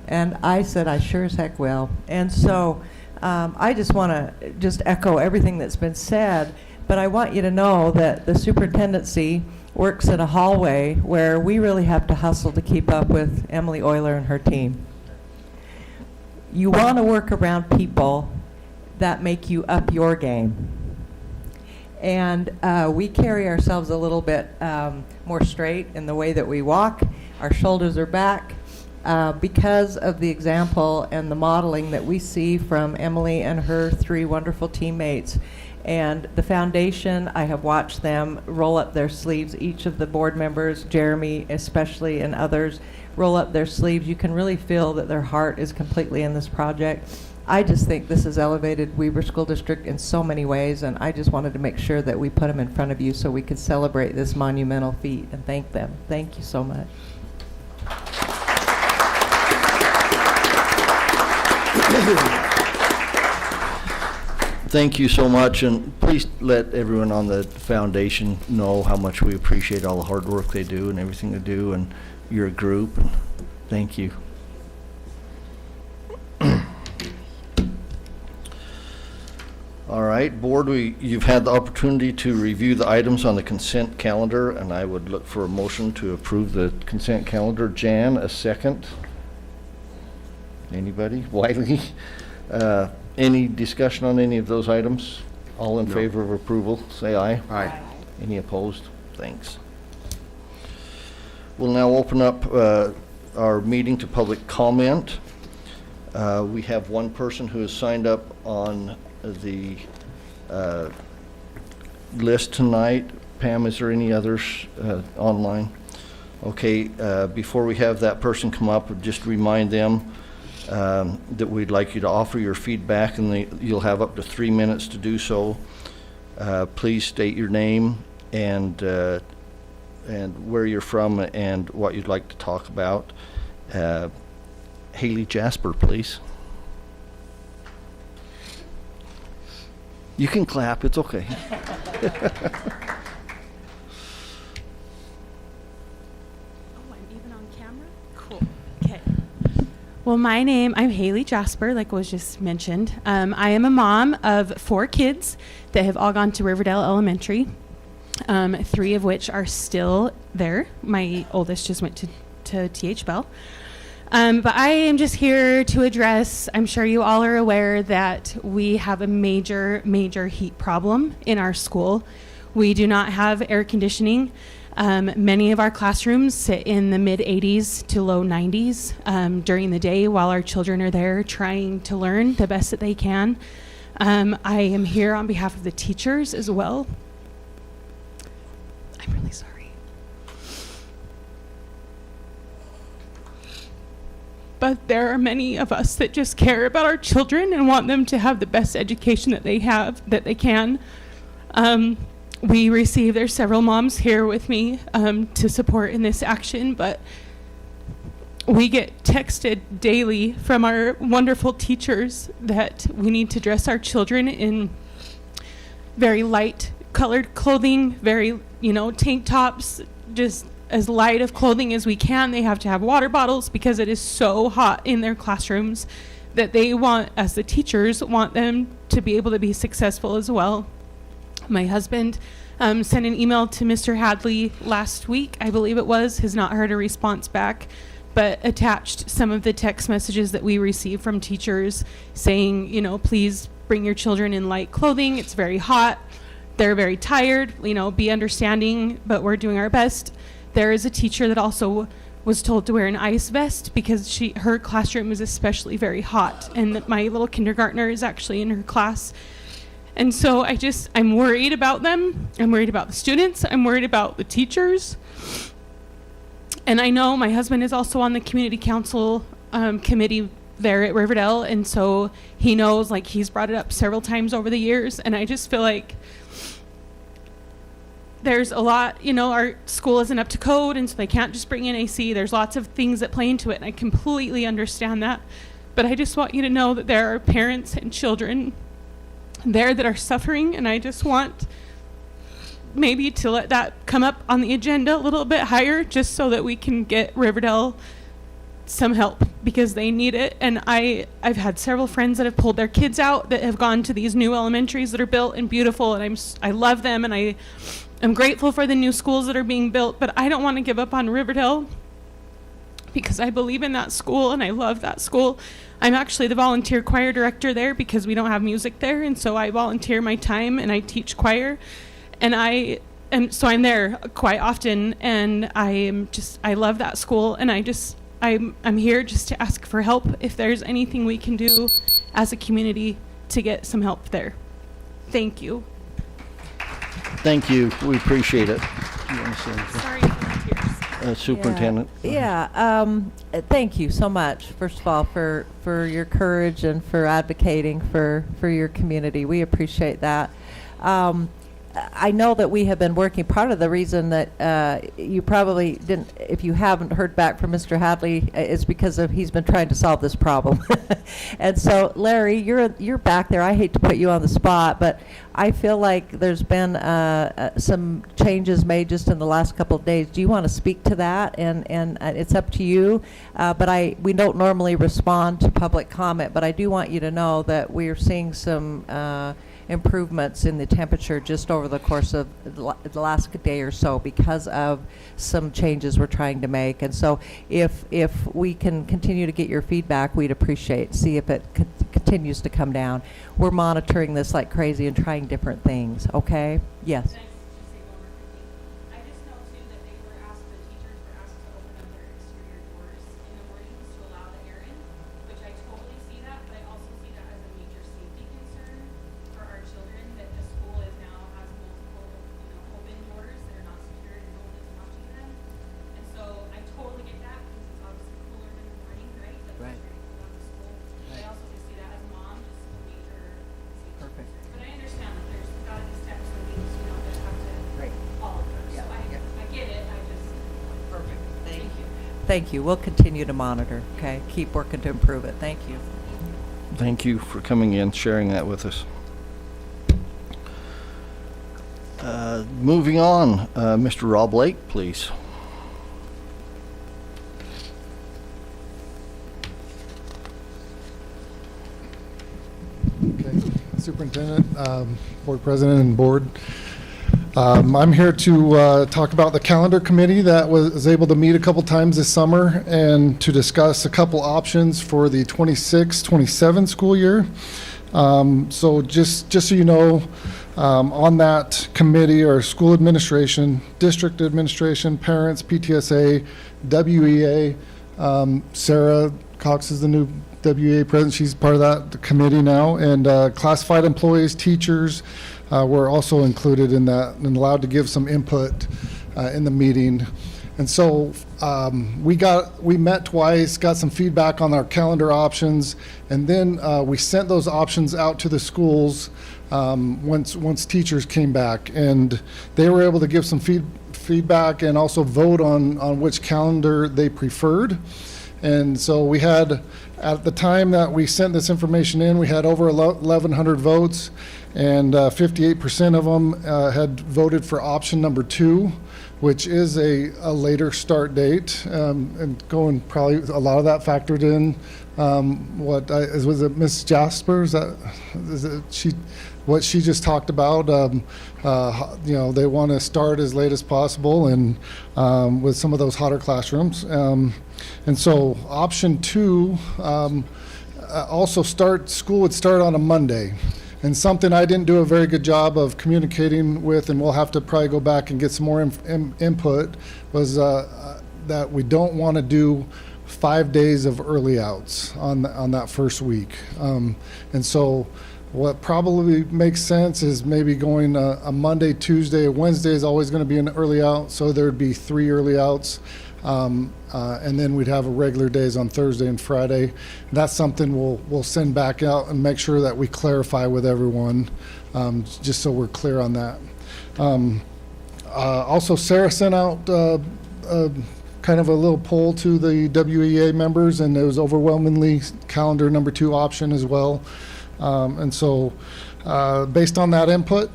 B: And I said, "I sure as heck will." And so I just want to just echo everything that's been said, but I want you to know that the superintendency works in a hallway where we really have to hustle to keep up with Emily Euler and her team. You want to work around people that make you up your game. And we carry ourselves a little bit more straight in the way that we walk. Our shoulders are back because of the example and the modeling that we see from Emily and her 3 wonderful teammates. And the foundation, I have watched them roll up their sleeves, each of the board members, Jeremy especially, and others, roll up their sleeves. You can really feel that their heart is completely in this project. I just think this has elevated Weber School District in so many ways, and I just wanted to make sure that we put them in front of you so we could celebrate this monumental feat and thank them. Thank you so much.
A: Thank you so much, and please let everyone on the foundation know how much we appreciate all the hard work they do and everything they do, and your group, and thank you. All right, board, you've had the opportunity to review the items on the consent calendar, and I would look for a motion to approve the consent calendar. Jan, a second. Anybody? Wiley? Any discussion on any of those items? All in favor of approval, say aye.
M: Aye.
A: Any opposed? Thanks. We'll now open up our meeting to public comment. We have one person who has signed up on the list tonight. Pam, is there any others online? Okay, before we have that person come up, just remind them that we'd like you to offer your feedback, and you'll have up to 3 minutes to do so. Please state your name and where you're from and what you'd like to talk about. Haley Jasper, please. You can clap, it's okay.
O: Well, I'm Haley Jasper, like was just mentioned. I am a mom of 4 kids that have all gone to Riverdale Elementary, 3 of which are still there. My oldest just went to T.H. Bell. But I am just here to address, I'm sure you all are aware that we have a major, major heat problem in our school. We do not have air conditioning. Many of our classrooms sit in the mid 80s to low 90s during the day while our children are there trying to learn the best that they can. I am here on behalf of the teachers as well. I'm really sorry. But there are many of us that just care about our children and want them to have the best education that they can. There's several moms here with me to support in this action, but we get texted daily from our wonderful teachers that we need to dress our children in very light colored clothing, very, tank tops, just as light of clothing as we can. They have to have water bottles because it is so hot in their classrooms that they want, as the teachers, want them to be able to be successful as well. My husband sent an email to Mr. Hadley last week, I believe it was, has not heard a response back, but attached some of the text messages that we received from teachers saying, please bring your children in light clothing. It's very hot. They're very tired, be understanding, but we're doing our best. There is a teacher that also was told to wear an ice vest because her classroom is especially very hot, and my little kindergartner is actually in her class. And so I'm worried about them. I'm worried about the students. I'm worried about the teachers. And I know my husband is also on the community council committee there at Riverdale, and so he knows, he's brought it up several times over the years, and I just feel like there's a lot, our school isn't up to code, and so they can't just bring in AC. There's lots of things that play into it, and I completely understand that. But I just want you to know that there are parents and children there that are suffering, and I just want maybe to let that come up on the agenda a little bit higher, just so that we can get Riverdale some help, because they need it. And I've had several friends that have pulled their kids out that have gone to these new elementaries that are built and beautiful, and I love them, and I'm grateful for the new schools that are being built, but I don't want to give up on Riverdale because I believe in that school and I love that school. I'm actually the volunteer choir director there because we don't have music there, and so I volunteer my time and I teach choir, and so I'm there quite often, and I love that school, and I'm here just to ask for help if there's anything we can do as a community to get some help there. Thank you.
A: Thank you. We appreciate it. You want to say anything?
O: Sorry for the tears.
A: Superintendent.
B: Thank you so much, first of all, for your courage and for advocating for your community. We appreciate that. I know that we have been working, part of the reason that you probably didn't, if you haven't heard back from Mr. Hadley, is because he's been trying to solve this problem. And so, Larry, you're back there. I hate to put you on the spot, but I feel like there's been some changes made just in the last couple of days. Do you want to speak to that? And it's up to you. But we don't normally respond to public comment, but I do want you to know that we are seeing some improvements in the temperature just over the course of the last day or so because of some changes we're trying to make. And so if we can continue to get your feedback, we'd appreciate, see if it continues to come down. We're monitoring this like crazy and trying different things, okay? Yes. Thank you. We'll continue to monitor, okay? Keep working to improve it. Thank you.
A: Thank you for coming in, sharing that with us. Moving on, Mr. Rob Lake, please.
P: Okay, Superintendent, Board President and Board. I'm here to talk about the calendar committee that was able to meet a couple times this summer and to discuss a couple options for the 26-27 school year. So just so you know, on that committee are school administration, district administration, parents, PTSA, WEA. Sarah Cox is the new WEA president. She's part of that committee now. And classified employees, teachers were also included in that and allowed to give some input in the meeting. And so we met twice, got some feedback on our calendar options, and then we sent those options out to the schools once teachers came back, and they were able to give some feedback and also vote on which calendar they preferred. And so we had, at the time that we sent this information in, we had over 1,100 votes, and 58% of them had voted for option number 2, which is a later start date, and going probably a lot of that factored in. Was it Ms. Jasper? What she just talked about? They want to start as late as possible, and with some of those hotter classrooms. And so option 2 also school would start on a Monday. And something I didn't do a very good job of communicating with, and we'll have to probably go back and get some more input, was that we don't want to do 5 days of early outs on that first week. And so what probably makes sense is maybe going a Monday, Tuesday, a Wednesday is always going to be an early out, so there'd be 3 early outs. And then we'd have a regular days on Thursday and Friday. That's something we'll send back out and make sure that we clarify with everyone, just so we're clear on that. Also, Sarah sent out kind of a little poll to the WEA members, and it was overwhelmingly calendar number 2 option as well. And so based on that input,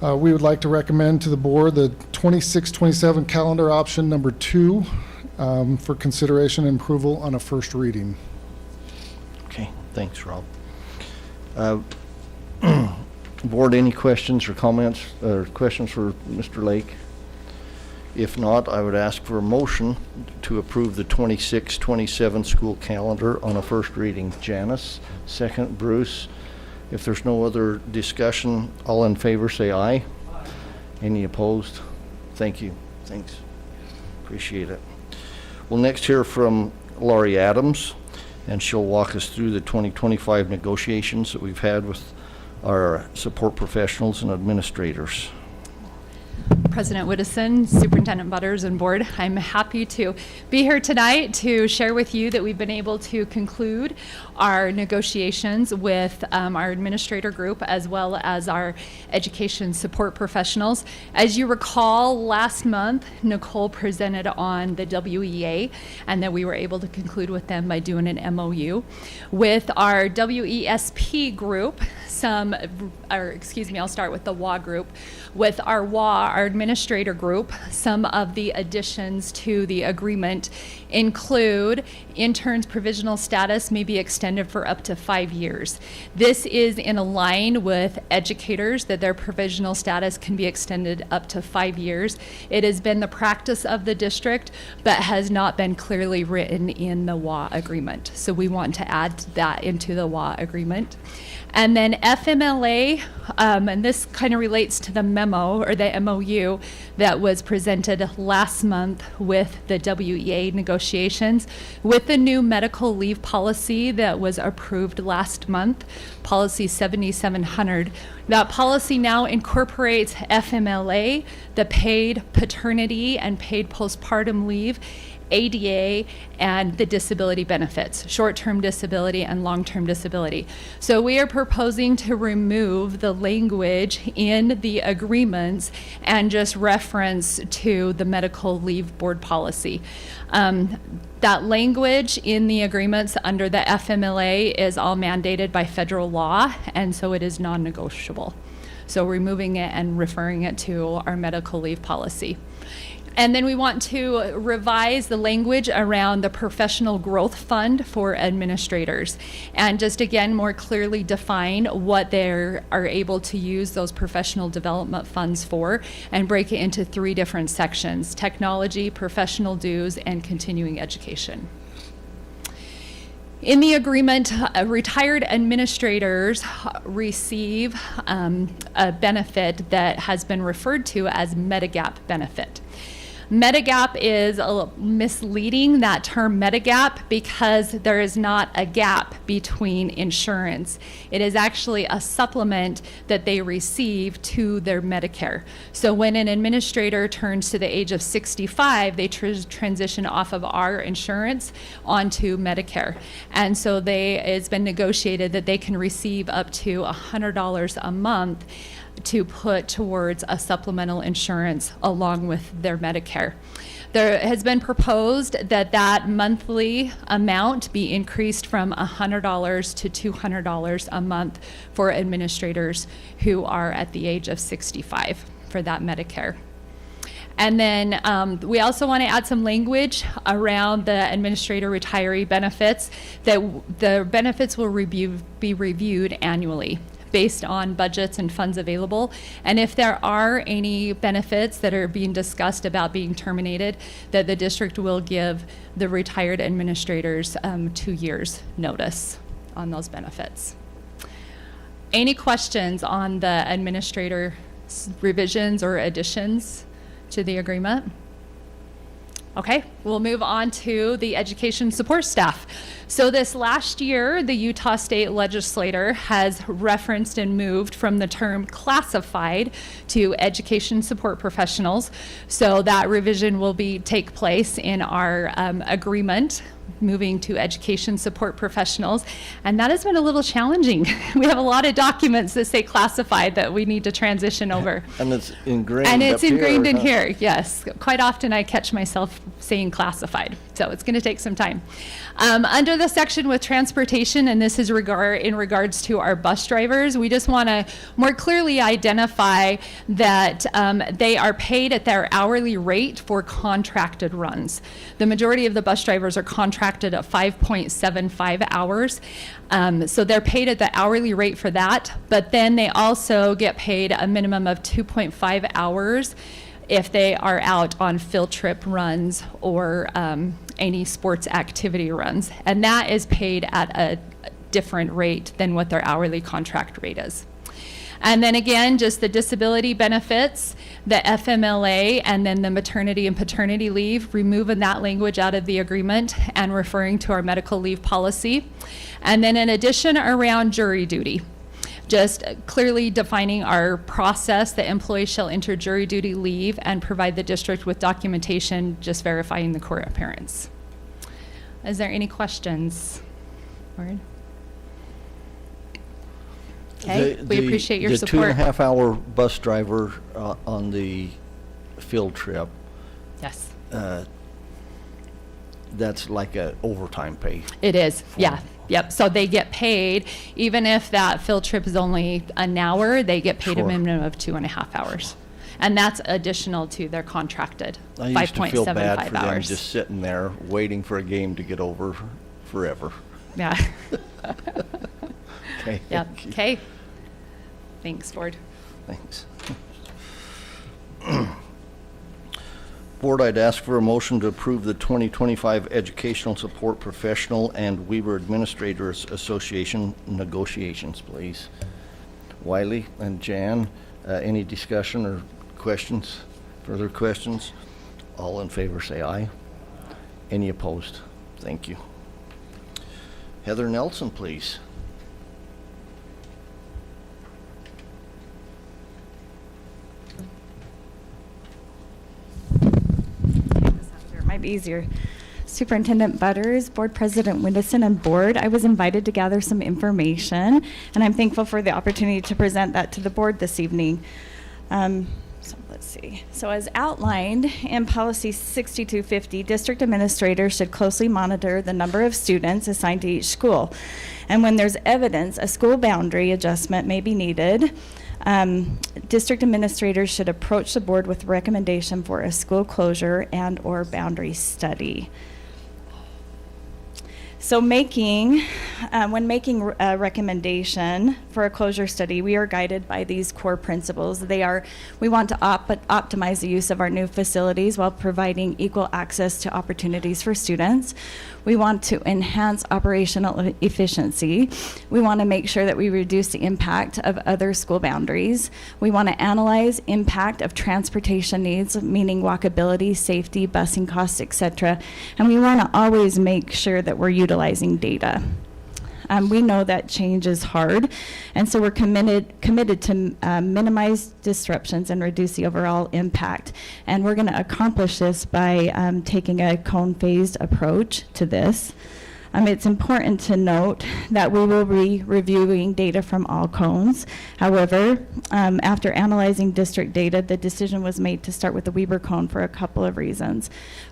P: we would like to recommend to the board the 26-27 calendar option number 2 for consideration and approval on a first reading.
A: Okay, thanks, Rob. Board, any questions or comments or questions for Mr. Lake? If not, I would ask for a motion to approve the 26-27 school calendar on a first reading. Janice, second. Bruce. If there's no other discussion, all in favor say aye. Any opposed? Thank you. Thanks. Appreciate it. We'll next hear from Laurie Adams, and she'll walk us through the 2025 negotiations that we've had with our support professionals and administrators.
Q: President Whittison, Superintendent Butters, and Board, I'm happy to be here tonight to share with you that we've been able to conclude our negotiations with our administrator group as well as our education support professionals. As you recall, last month, Nicole presented on the WEA, and that we were able to conclude with them by doing an MOU. With our WESP group, I'll start with the WA group. With our WA, our administrator group, some of the additions to the agreement include interns' provisional status may be extended for up to 5 years. This is in line with educators that their provisional status can be extended up to 5 years. It has been the practice of the district, but has not been clearly written in the WA agreement. So we want to add that into the WA agreement. And then FMLA, and this kind of relates to the memo or the MOU that was presented last month with the WEA negotiations. With the new medical leave policy that was approved last month, policy 7700, that policy now incorporates FMLA, the paid paternity and paid postpartum leave, ADA, and the disability benefits, short-term disability and long-term disability. So we are proposing to remove the language in the agreements and just reference to the medical leave board policy. That language in the agreements under the FMLA is all mandated by federal law, and so it is non-negotiable. So removing it and referring it to our medical leave policy. And then we want to revise the language around the professional growth fund for administrators, and just again more clearly define what they are able to use those professional development funds for, and break it into 3 different sections: technology, professional dues, and continuing education. In the agreement, retired administrators receive a benefit that has been referred to as Medigap benefit. Medigap is misleading, that term Medigap, because there is not a gap between insurance. It is actually a supplement that they receive to their Medicare. So when an administrator turns to the age of 65, they transition off of our insurance onto Medicare. And so it's been negotiated that they can receive up to $100 a month to put towards a supplemental insurance along with their Medicare. There has been proposed that that monthly amount be increased from $100 to $200 a month for administrators who are at the age of 65 for that Medicare. And then we also want to add some language around the administrator retiree benefits, that the benefits will be reviewed annually based on budgets and funds available. And if there are any benefits that are being discussed about being terminated, that the district will give the retired administrators 2 years notice on those benefits. Any questions on the administrator revisions or additions to the agreement? Okay, we'll move on to the education support staff. So this last year, the Utah State Legislature has referenced and moved from the term classified to education support professionals. So that revision will take place in our agreement, moving to education support professionals. And that has been a little challenging. We have a lot of documents that say classified that we need to transition over.
A: And it's ingrained
Q: And it's
A: up
Q: ingrained
A: here,
Q: in here, yes. Quite often I catch myself saying classified, so it's going to take some time. Under the section with transportation, and this is in regards to our bus drivers, we just want to more clearly identify that they are paid at their hourly rate for contracted runs. The majority of the bus drivers are contracted at 5.75 hours. So they're paid at the hourly rate for that, but then they also get paid a minimum of 2.5 hours if they are out on field trip runs or any sports activity runs. And that is paid at a different rate than what their hourly contract rate is. And then again, just the disability benefits, the FMLA, and then the maternity and paternity leave, removing that language out of the agreement and referring to our medical leave policy. And then in addition, around jury duty, just clearly defining our process that employees shall enter jury duty leave and provide the district with documentation just verifying the court appearance. Is there any questions? Word? Okay, we appreciate your support.
A: The 2.5-hour bus driver on the field trip.
Q: Yes.
A: That's like a overtime pay.
Q: It is, yeah. Yep, so they get paid, even if that field trip is only an hour, they get paid a minimum of 2.5 hours. And that's additional to their contracted 5.75 hours.
A: I used to feel bad for them just sitting there waiting for a game to get over forever.
Q: Yeah.
A: Okay.
Q: Yep, okay. Thanks, Ford.
A: Thanks. Board, I'd ask for a motion to approve the 2025 Educational Support Professional and Weaver Administrators Association negotiations, please. Wiley and Jan, any discussion or questions? Further questions? All in favor say aye. Any opposed? Thank you. Heather Nelson, please.
G: Might be easier. Superintendent Butters, Board President Widdowson, and Board, I was invited to gather some information, and I'm thankful for the opportunity to present that to the Board this evening. So let's see. So as outlined in Policy 6250, district administrators should closely monitor the number of students assigned to each school. And when there's evidence, a school boundary adjustment may be needed. District administrators should approach the board with recommendation for a school closure and/or boundary study. So when making a recommendation for a closure study, we are guided by these core principles. We want to optimize the use of our new facilities while providing equal access to opportunities for students. We want to enhance operational efficiency. We want to make sure that we reduce the impact of other school boundaries. We want to analyze impact of transportation needs, meaning walkability, safety, busing costs, etc. And we want to always make sure that we're utilizing data. We know that change is hard, and so we're committed to minimize disruptions and reduce the overall impact. And we're going to accomplish this by taking a cone-phased approach to this. It's important to note that we will be reviewing data from all cones. However, after analyzing district data, the decision was made to start with the Weber cone for a couple of reasons.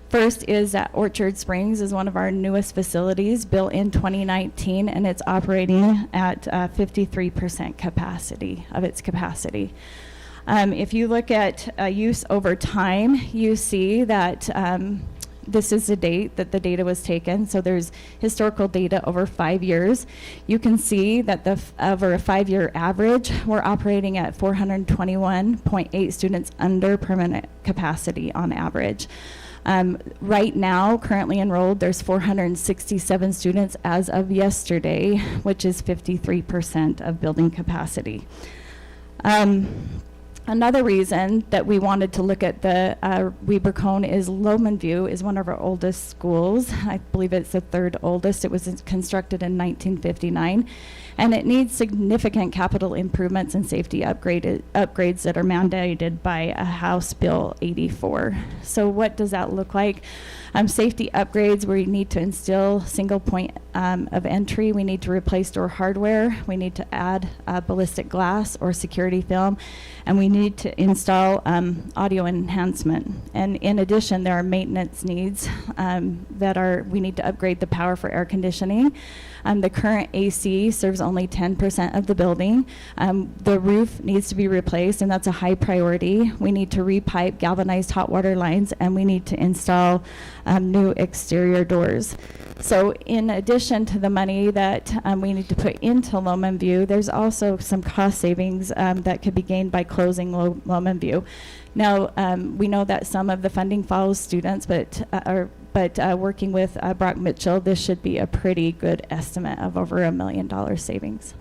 G: First is that Orchard Springs is one of our newest facilities, built in 2019, and it's operating at 53% capacity of its capacity. If you look at use over time, you see that this is the date that the data was taken. So there's historical data over 5 years. You can see that over a 5-year average, we're operating at 421.8 students under permanent capacity on average. Right now, currently enrolled, there's 467 students as of yesterday, which is 53% of building capacity. Another reason that we wanted to look at the Weber cone is Lowman View is one of our oldest schools. I believe it's the third oldest. It was constructed in 1959, and it needs significant capital improvements and safety upgrades that are mandated by House Bill 84. So what does that look like? Safety upgrades, we need to instill single point of entry. We need to replace door hardware. We need to add ballistic glass or security film. And we need to install audio enhancement. And in addition, there are maintenance needs we need to upgrade the power for air conditioning. The current AC serves only 10% of the building. The roof needs to be replaced, and that's a high priority. We need to repipe galvanized hot water lines, and we need to install new exterior doors. So in addition to the money that we need to put into Lowman View, there's also some cost savings that could be gained by closing Lowman View. Now, we know that some of the funding follows students, but working with Brock Mitchell, this should be a pretty good estimate of over $1 million savings.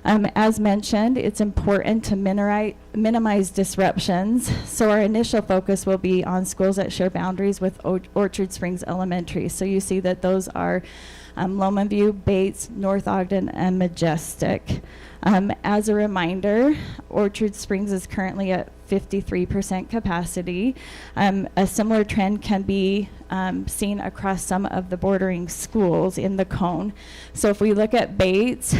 G: As mentioned, it's important to minimize disruptions, so our initial focus will be on schools that share boundaries with Orchard Springs Elementary. So you see that those are Lowman View, Bates, North Ogden, and Majestic. As a reminder, Orchard Springs is currently at 53% capacity. A similar trend can be seen across some of the bordering schools in the cone. So if we look at Bates,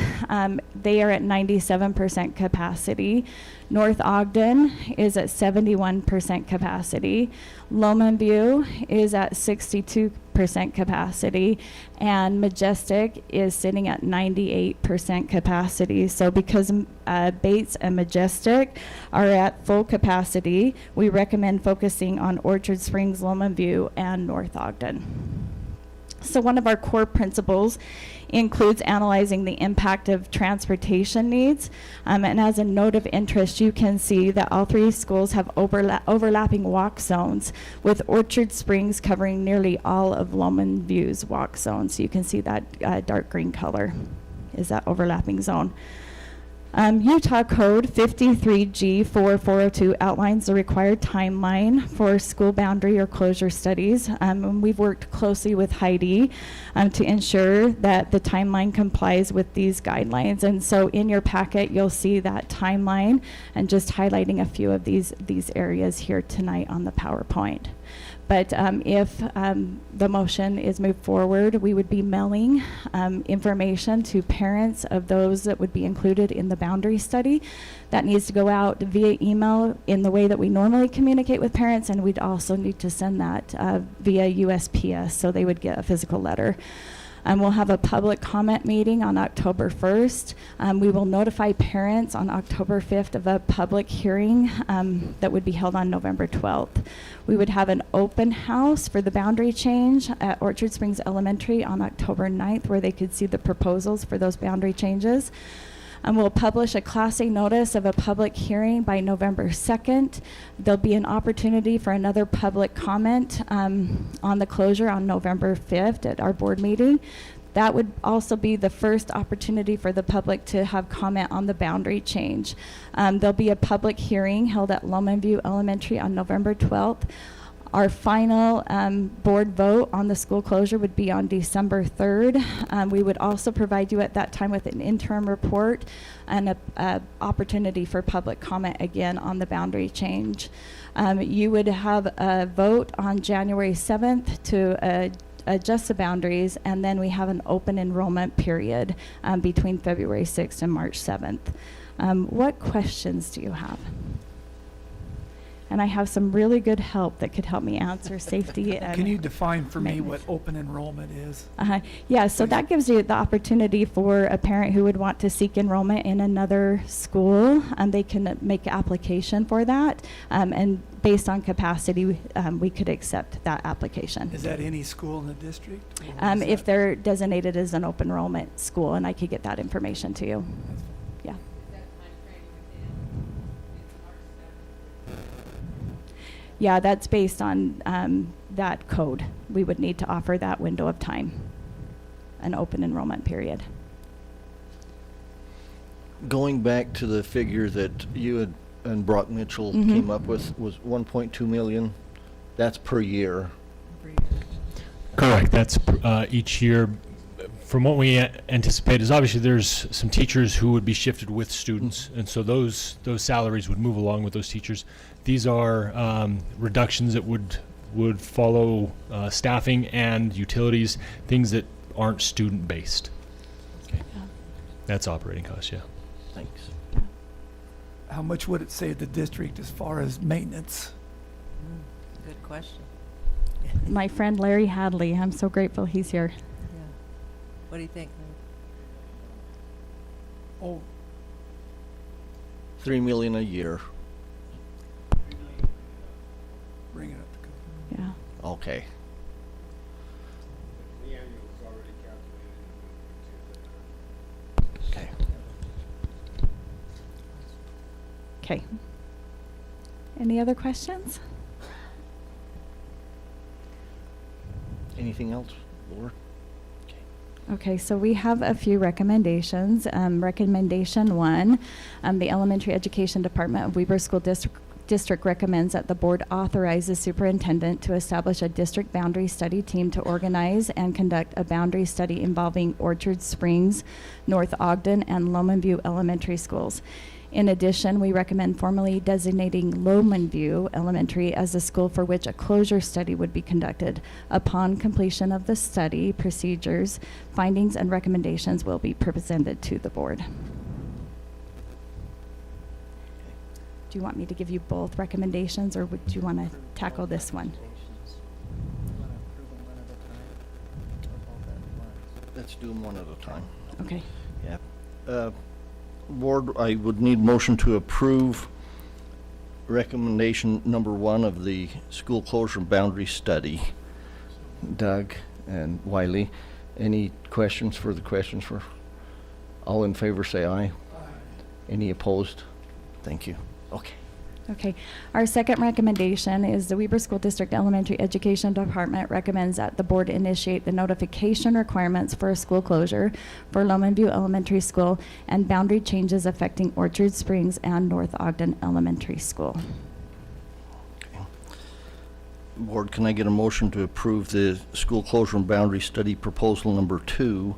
G: they are at 97% capacity. North Ogden is at 71% capacity. Lowman View is at 62% capacity, and Majestic is sitting at 98% capacity. So because Bates and Majestic are at full capacity, we recommend focusing on Orchard Springs, Lowman View, and North Ogden. So one of our core principles includes analyzing the impact of transportation needs. And as a note of interest, you can see that all three schools have overlapping walk zones, with Orchard Springs covering nearly all of Lowman View's walk zones. So you can see that dark green color is that overlapping zone. Utah Code 53G4402 outlines the required timeline for school boundary or closure studies. And we've worked closely with Heidi to ensure that the timeline complies with these guidelines. And so in your packet, you'll see that timeline, and just highlighting a few of these areas here tonight on the PowerPoint. But if the motion is moved forward, we would be mailing information to parents of those that would be included in the boundary study. That needs to go out via email in the way that we normally communicate with parents, and we'd also need to send that via USPS, so they would get a physical letter. We'll have a public comment meeting on October 1st. We will notify parents on October 5th of a public hearing that would be held on November 12th. We would have an open house for the boundary change at Orchard Springs Elementary on October 9th, where they could see the proposals for those boundary changes. We'll publish a Class A notice of a public hearing by November 2nd. There'll be an opportunity for another public comment on the closure on November 5th at our board meeting. That would also be the first opportunity for the public to have comment on the boundary change. There'll be a public hearing held at Lomanview Elementary on November 12th. Our final board vote on the school closure would be on December 3rd. We would also provide you at that time with an interim report and an opportunity for public comment again on the boundary change. You would have a vote on January 7th to adjust the boundaries, and then we have an open enrollment period between February 6th and March 7th. What questions do you have? And I have some really good help that could help me answer safety. And
N: Can you define for me what open enrollment is?
G: Yeah, so that gives you the opportunity for a parent who would want to seek enrollment in another school, and they can make application for that. And based on capacity, we could accept that application.
N: Is that any school in the district?
G: If they're designated as an open enrollment school, and I could get that information to you. Yeah. Yeah, that's based on that code. We would need to offer that window of time, an open enrollment period.
A: Going back to the figure that you and Brock Mitchell came up with was 1.2 million. That's per year.
R: Correct. That's each year. From what we anticipate is obviously there's some teachers who would be shifted with students, and so those salaries would move along with those teachers. These are reductions that would follow staffing and utilities, things that aren't student based. Okay.
G: Yeah.
R: That's operating costs, yeah.
A: Thanks.
N: How much would it save the district as far as maintenance?
B: Good question.
G: My friend Larry Hadley, I'm so grateful he's here.
B: What do you think?
N: Oh,
A: $3 million a year.
N: bring it up.
G: Yeah.
A: Okay. Okay.
G: Okay. Any other questions?
A: Anything else, Laura?
G: Okay, so we have a few recommendations. Recommendation 1, the Elementary Education Department of Weber School District recommends that the board authorize the superintendent to establish a district boundary study team to organize and conduct a boundary study involving Orchard Springs, North Ogden, and Lomanview Elementary Schools. In addition, we recommend formally designating Lomanview Elementary as the school for which a closure study would be conducted. Upon completion of the study, procedures, findings, and recommendations will be presented to the board. Do you want me to give you both recommendations, or would you want to tackle this one?
A: Let's do them one at a time.
G: Okay.
A: Yeah. Board, I would need motion to approve recommendation number 1 of the school closure boundary study. Doug and Wiley, any questions for all in favor say aye. Aye. Any opposed? Thank you. Okay.
G: Okay. Our second recommendation is the Weber School District Elementary Education Department recommends that the board initiate the notification requirements for a school closure for Lomanview Elementary School and boundary changes affecting Orchard Springs and North Ogden Elementary School.
A: Okay. Board, can I get a motion to approve the school closure and boundary study proposal number 2,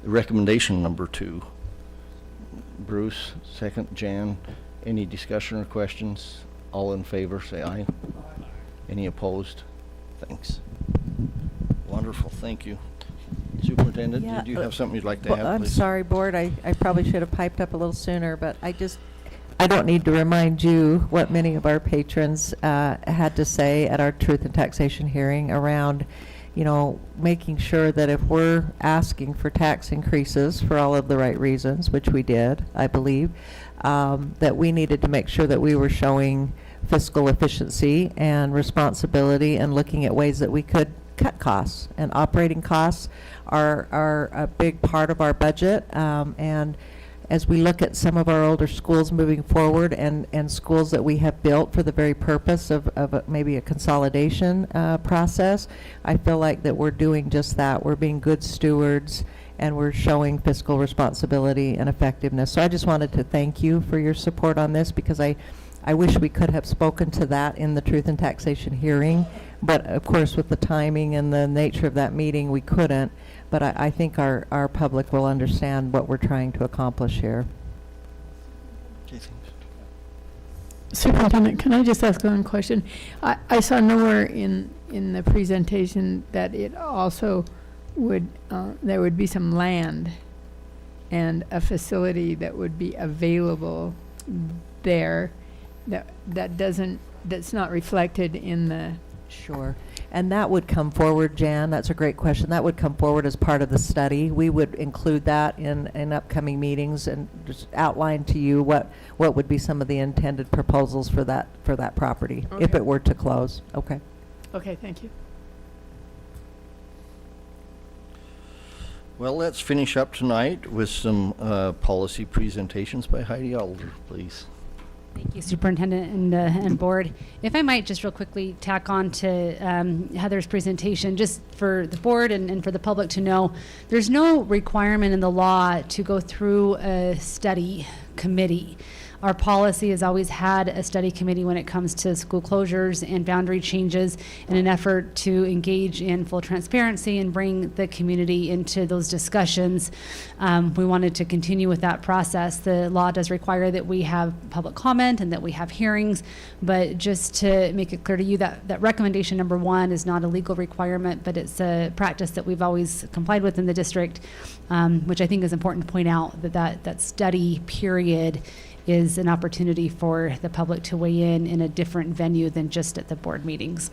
A: recommendation number 2? Bruce, second. Jan. Any discussion or questions? All in favor, say aye. Aye. Any opposed? Thanks. Wonderful, thank you. Superintendent, did you have something you'd like to add,
B: I'm
A: please?
B: sorry, Board, I probably should have piped up a little sooner, but I don't need to remind you what many of our patrons had to say at our Truth and Taxation hearing around making sure that if we're asking for tax increases for all of the right reasons, which we did, I believe, that we needed to make sure that we were showing fiscal efficiency and responsibility and looking at ways that we could cut costs. And operating costs are a big part of our budget. And as we look at some of our older schools moving forward and schools that we have built for the very purpose of maybe a consolidation process, I feel like that we're doing just that. We're being good stewards and we're showing fiscal responsibility and effectiveness. So I just wanted to thank you for your support on this, because I wish we could have spoken to that in the Truth and Taxation hearing, but of course with the timing and the nature of that meeting, we couldn't. But I think our public will understand what we're trying to accomplish here.
L: Superintendent, can I just ask one question? I saw nowhere in the presentation that it also would, there would be some land and a facility that would be available there that's not reflected in the.
B: Sure. And that would come forward, Jan. That's a great question. That would come forward as part of the study. We would include that in upcoming meetings and just outline to you what would be some of the intended proposals for that property if it were to close. Okay.
L: Okay, thank you.
A: Well, let's finish up tonight with some policy presentations by Heidi Alder, please.
S: Thank you, Superintendent and Board. If I might just real quickly tack on to Heather's presentation, just for the Board and for the public to know, there's no requirement in the law to go through a study committee. Our policy has always had a study committee when it comes to school closures and boundary changes in an effort to engage in full transparency and bring the community into those discussions. We wanted to continue with that process. The law does require that we have public comment and that we have hearings, but just to make it clear to you that recommendation number 1 is not a legal requirement, but it's a practice that we've always complied with in the district, which I think is important to point out, that study period is an opportunity for the public to weigh in a different venue than just at the board meetings.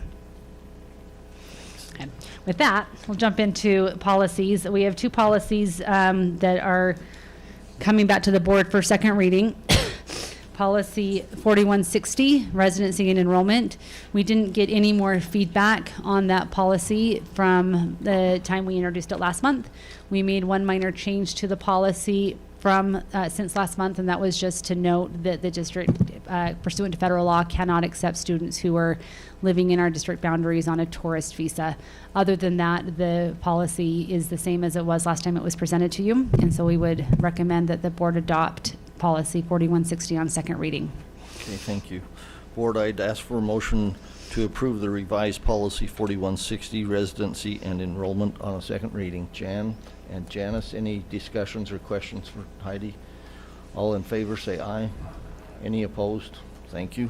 S: Okay. With that, we'll jump into policies. We have 2 policies that are coming back to the board for second reading. Policy 4160, residency and enrollment. We didn't get any more feedback on that policy from the time we introduced it last month. We made one minor change to the policy from since last month, and that was just to note that the district, pursuant to federal law, cannot accept students who are living in our district boundaries on a tourist visa. Other than that, the policy is the same as it was last time it was presented to you, and so we would recommend that the board adopt policy 4160 on second reading.
A: Okay, thank you. Board, I'd ask for a motion to approve the revised policy 4160, residency and enrollment on a second reading. Jan and Janice, any discussions or questions for Heidi? All in favor say aye. Any opposed? Thank you.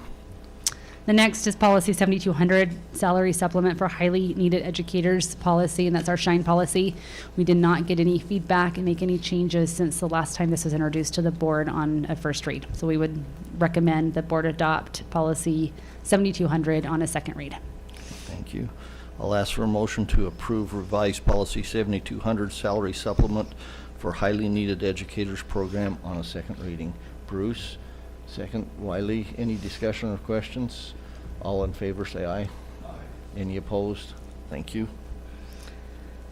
S: The next is policy 7200, salary supplement for highly needed educators policy, and that's our SHINE policy. We did not get any feedback and make any changes since the last time this was introduced to the board on a first read. So we would recommend the board adopt policy 7200 on a second read.
A: Thank you. I'll ask for a motion to approve revised policy 7200, salary supplement for highly needed educators program on a second reading. Bruce, second. Wiley, any discussion or questions? All in favor say aye. Aye. Any opposed? Thank you.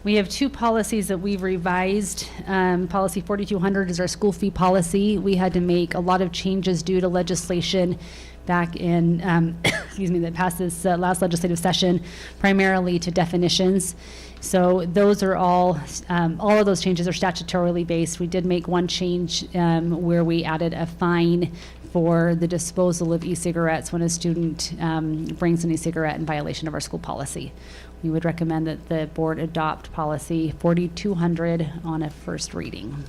S: We have 2 policies that we've revised. Policy 4200 is our school fee policy. We had to make a lot of changes due to legislation back in, excuse me, that passed this last legislative session, primarily to definitions. So those are all of those changes are statutorily based. We did make one change where we added a fine for the disposal of e-cigarettes when a student brings an e-cigarette in violation of our school policy. We would recommend that the board adopt policy 4200 on a first reading.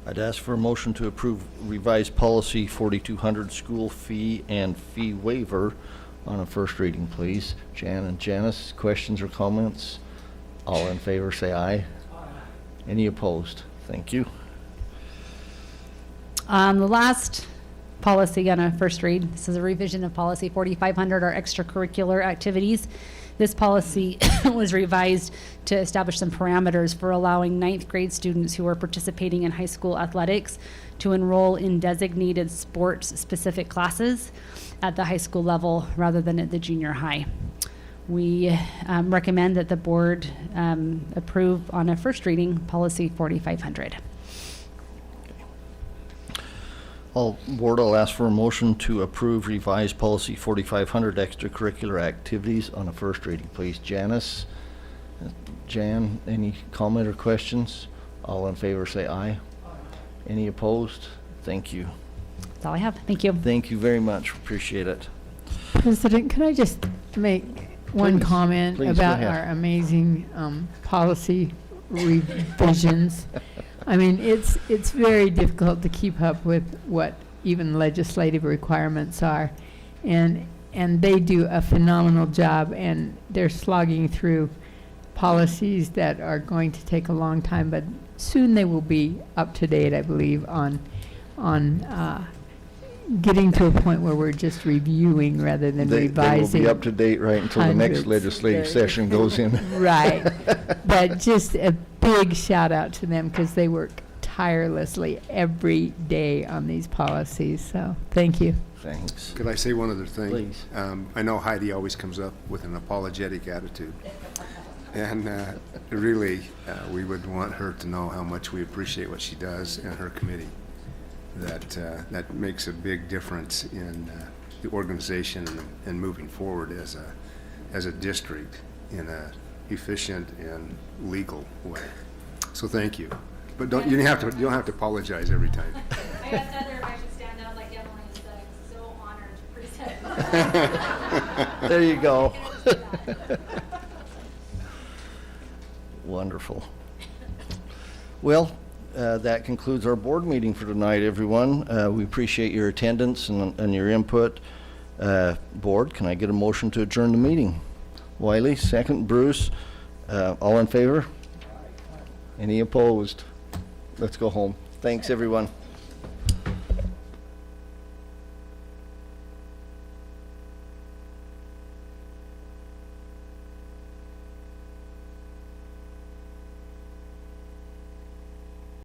A: I'd ask for a motion to approve revised policy 4200, school fee and fee waiver on a first reading, please. Jan and Janice, questions or comments? All in favor say aye. Aye. Any opposed? Thank you.
S: The last policy on a first read, this is a revision of policy 4500, our extracurricular activities. This policy was revised to establish some parameters for allowing 9th grade students who are participating in high school athletics to enroll in designated sports-specific classes at the high school level rather than at the junior high. We recommend that the board approve on a first reading policy 4500.
A: Board, I'll ask for a motion to approve revised policy 4500 extracurricular activities on a first reading, please. Janice, Jan, any comment or questions? All in favor say aye. Any opposed? Thank you.
S: That's all I have. Thank you.
A: Thank you very much. Appreciate it.
L: President, could I just make one
A: Please.
L: comment
A: Please, go
L: about
A: ahead.
L: our amazing policy revisions? I mean, it's very difficult to keep up with what even legislative requirements are, and they do a phenomenal job, and they're slogging through policies that are going to take a long time, but soon they will be up to date, I believe, on getting to a point where we're just reviewing rather than
A: They
L: revising.
A: will be up to date right until the next
L: hundreds.
A: legislative session goes in.
L: Right. But just a big shout out to them because they work tirelessly every day on these policies. So thank you.
A: Thanks.
M: Could I say one other thing?
A: Please.
M: I know Heidi always comes up with an apologetic attitude. And really, we would want her to know how much we appreciate what she does and her committee. That makes a big difference in the organization and moving forward as a district in a efficient and legal way. So thank you. But you don't have to apologize every time.
T: I asked Heather if I should stand down like Emily and said I'm so honored to present.
A: There you go. Wonderful. Well, that concludes our board meeting for tonight, everyone. We appreciate your attendance and your input. Board, can I get a motion to adjourn the meeting? Wiley, second. Bruce, all in favor? Any opposed? Let's go home. Thanks, everyone.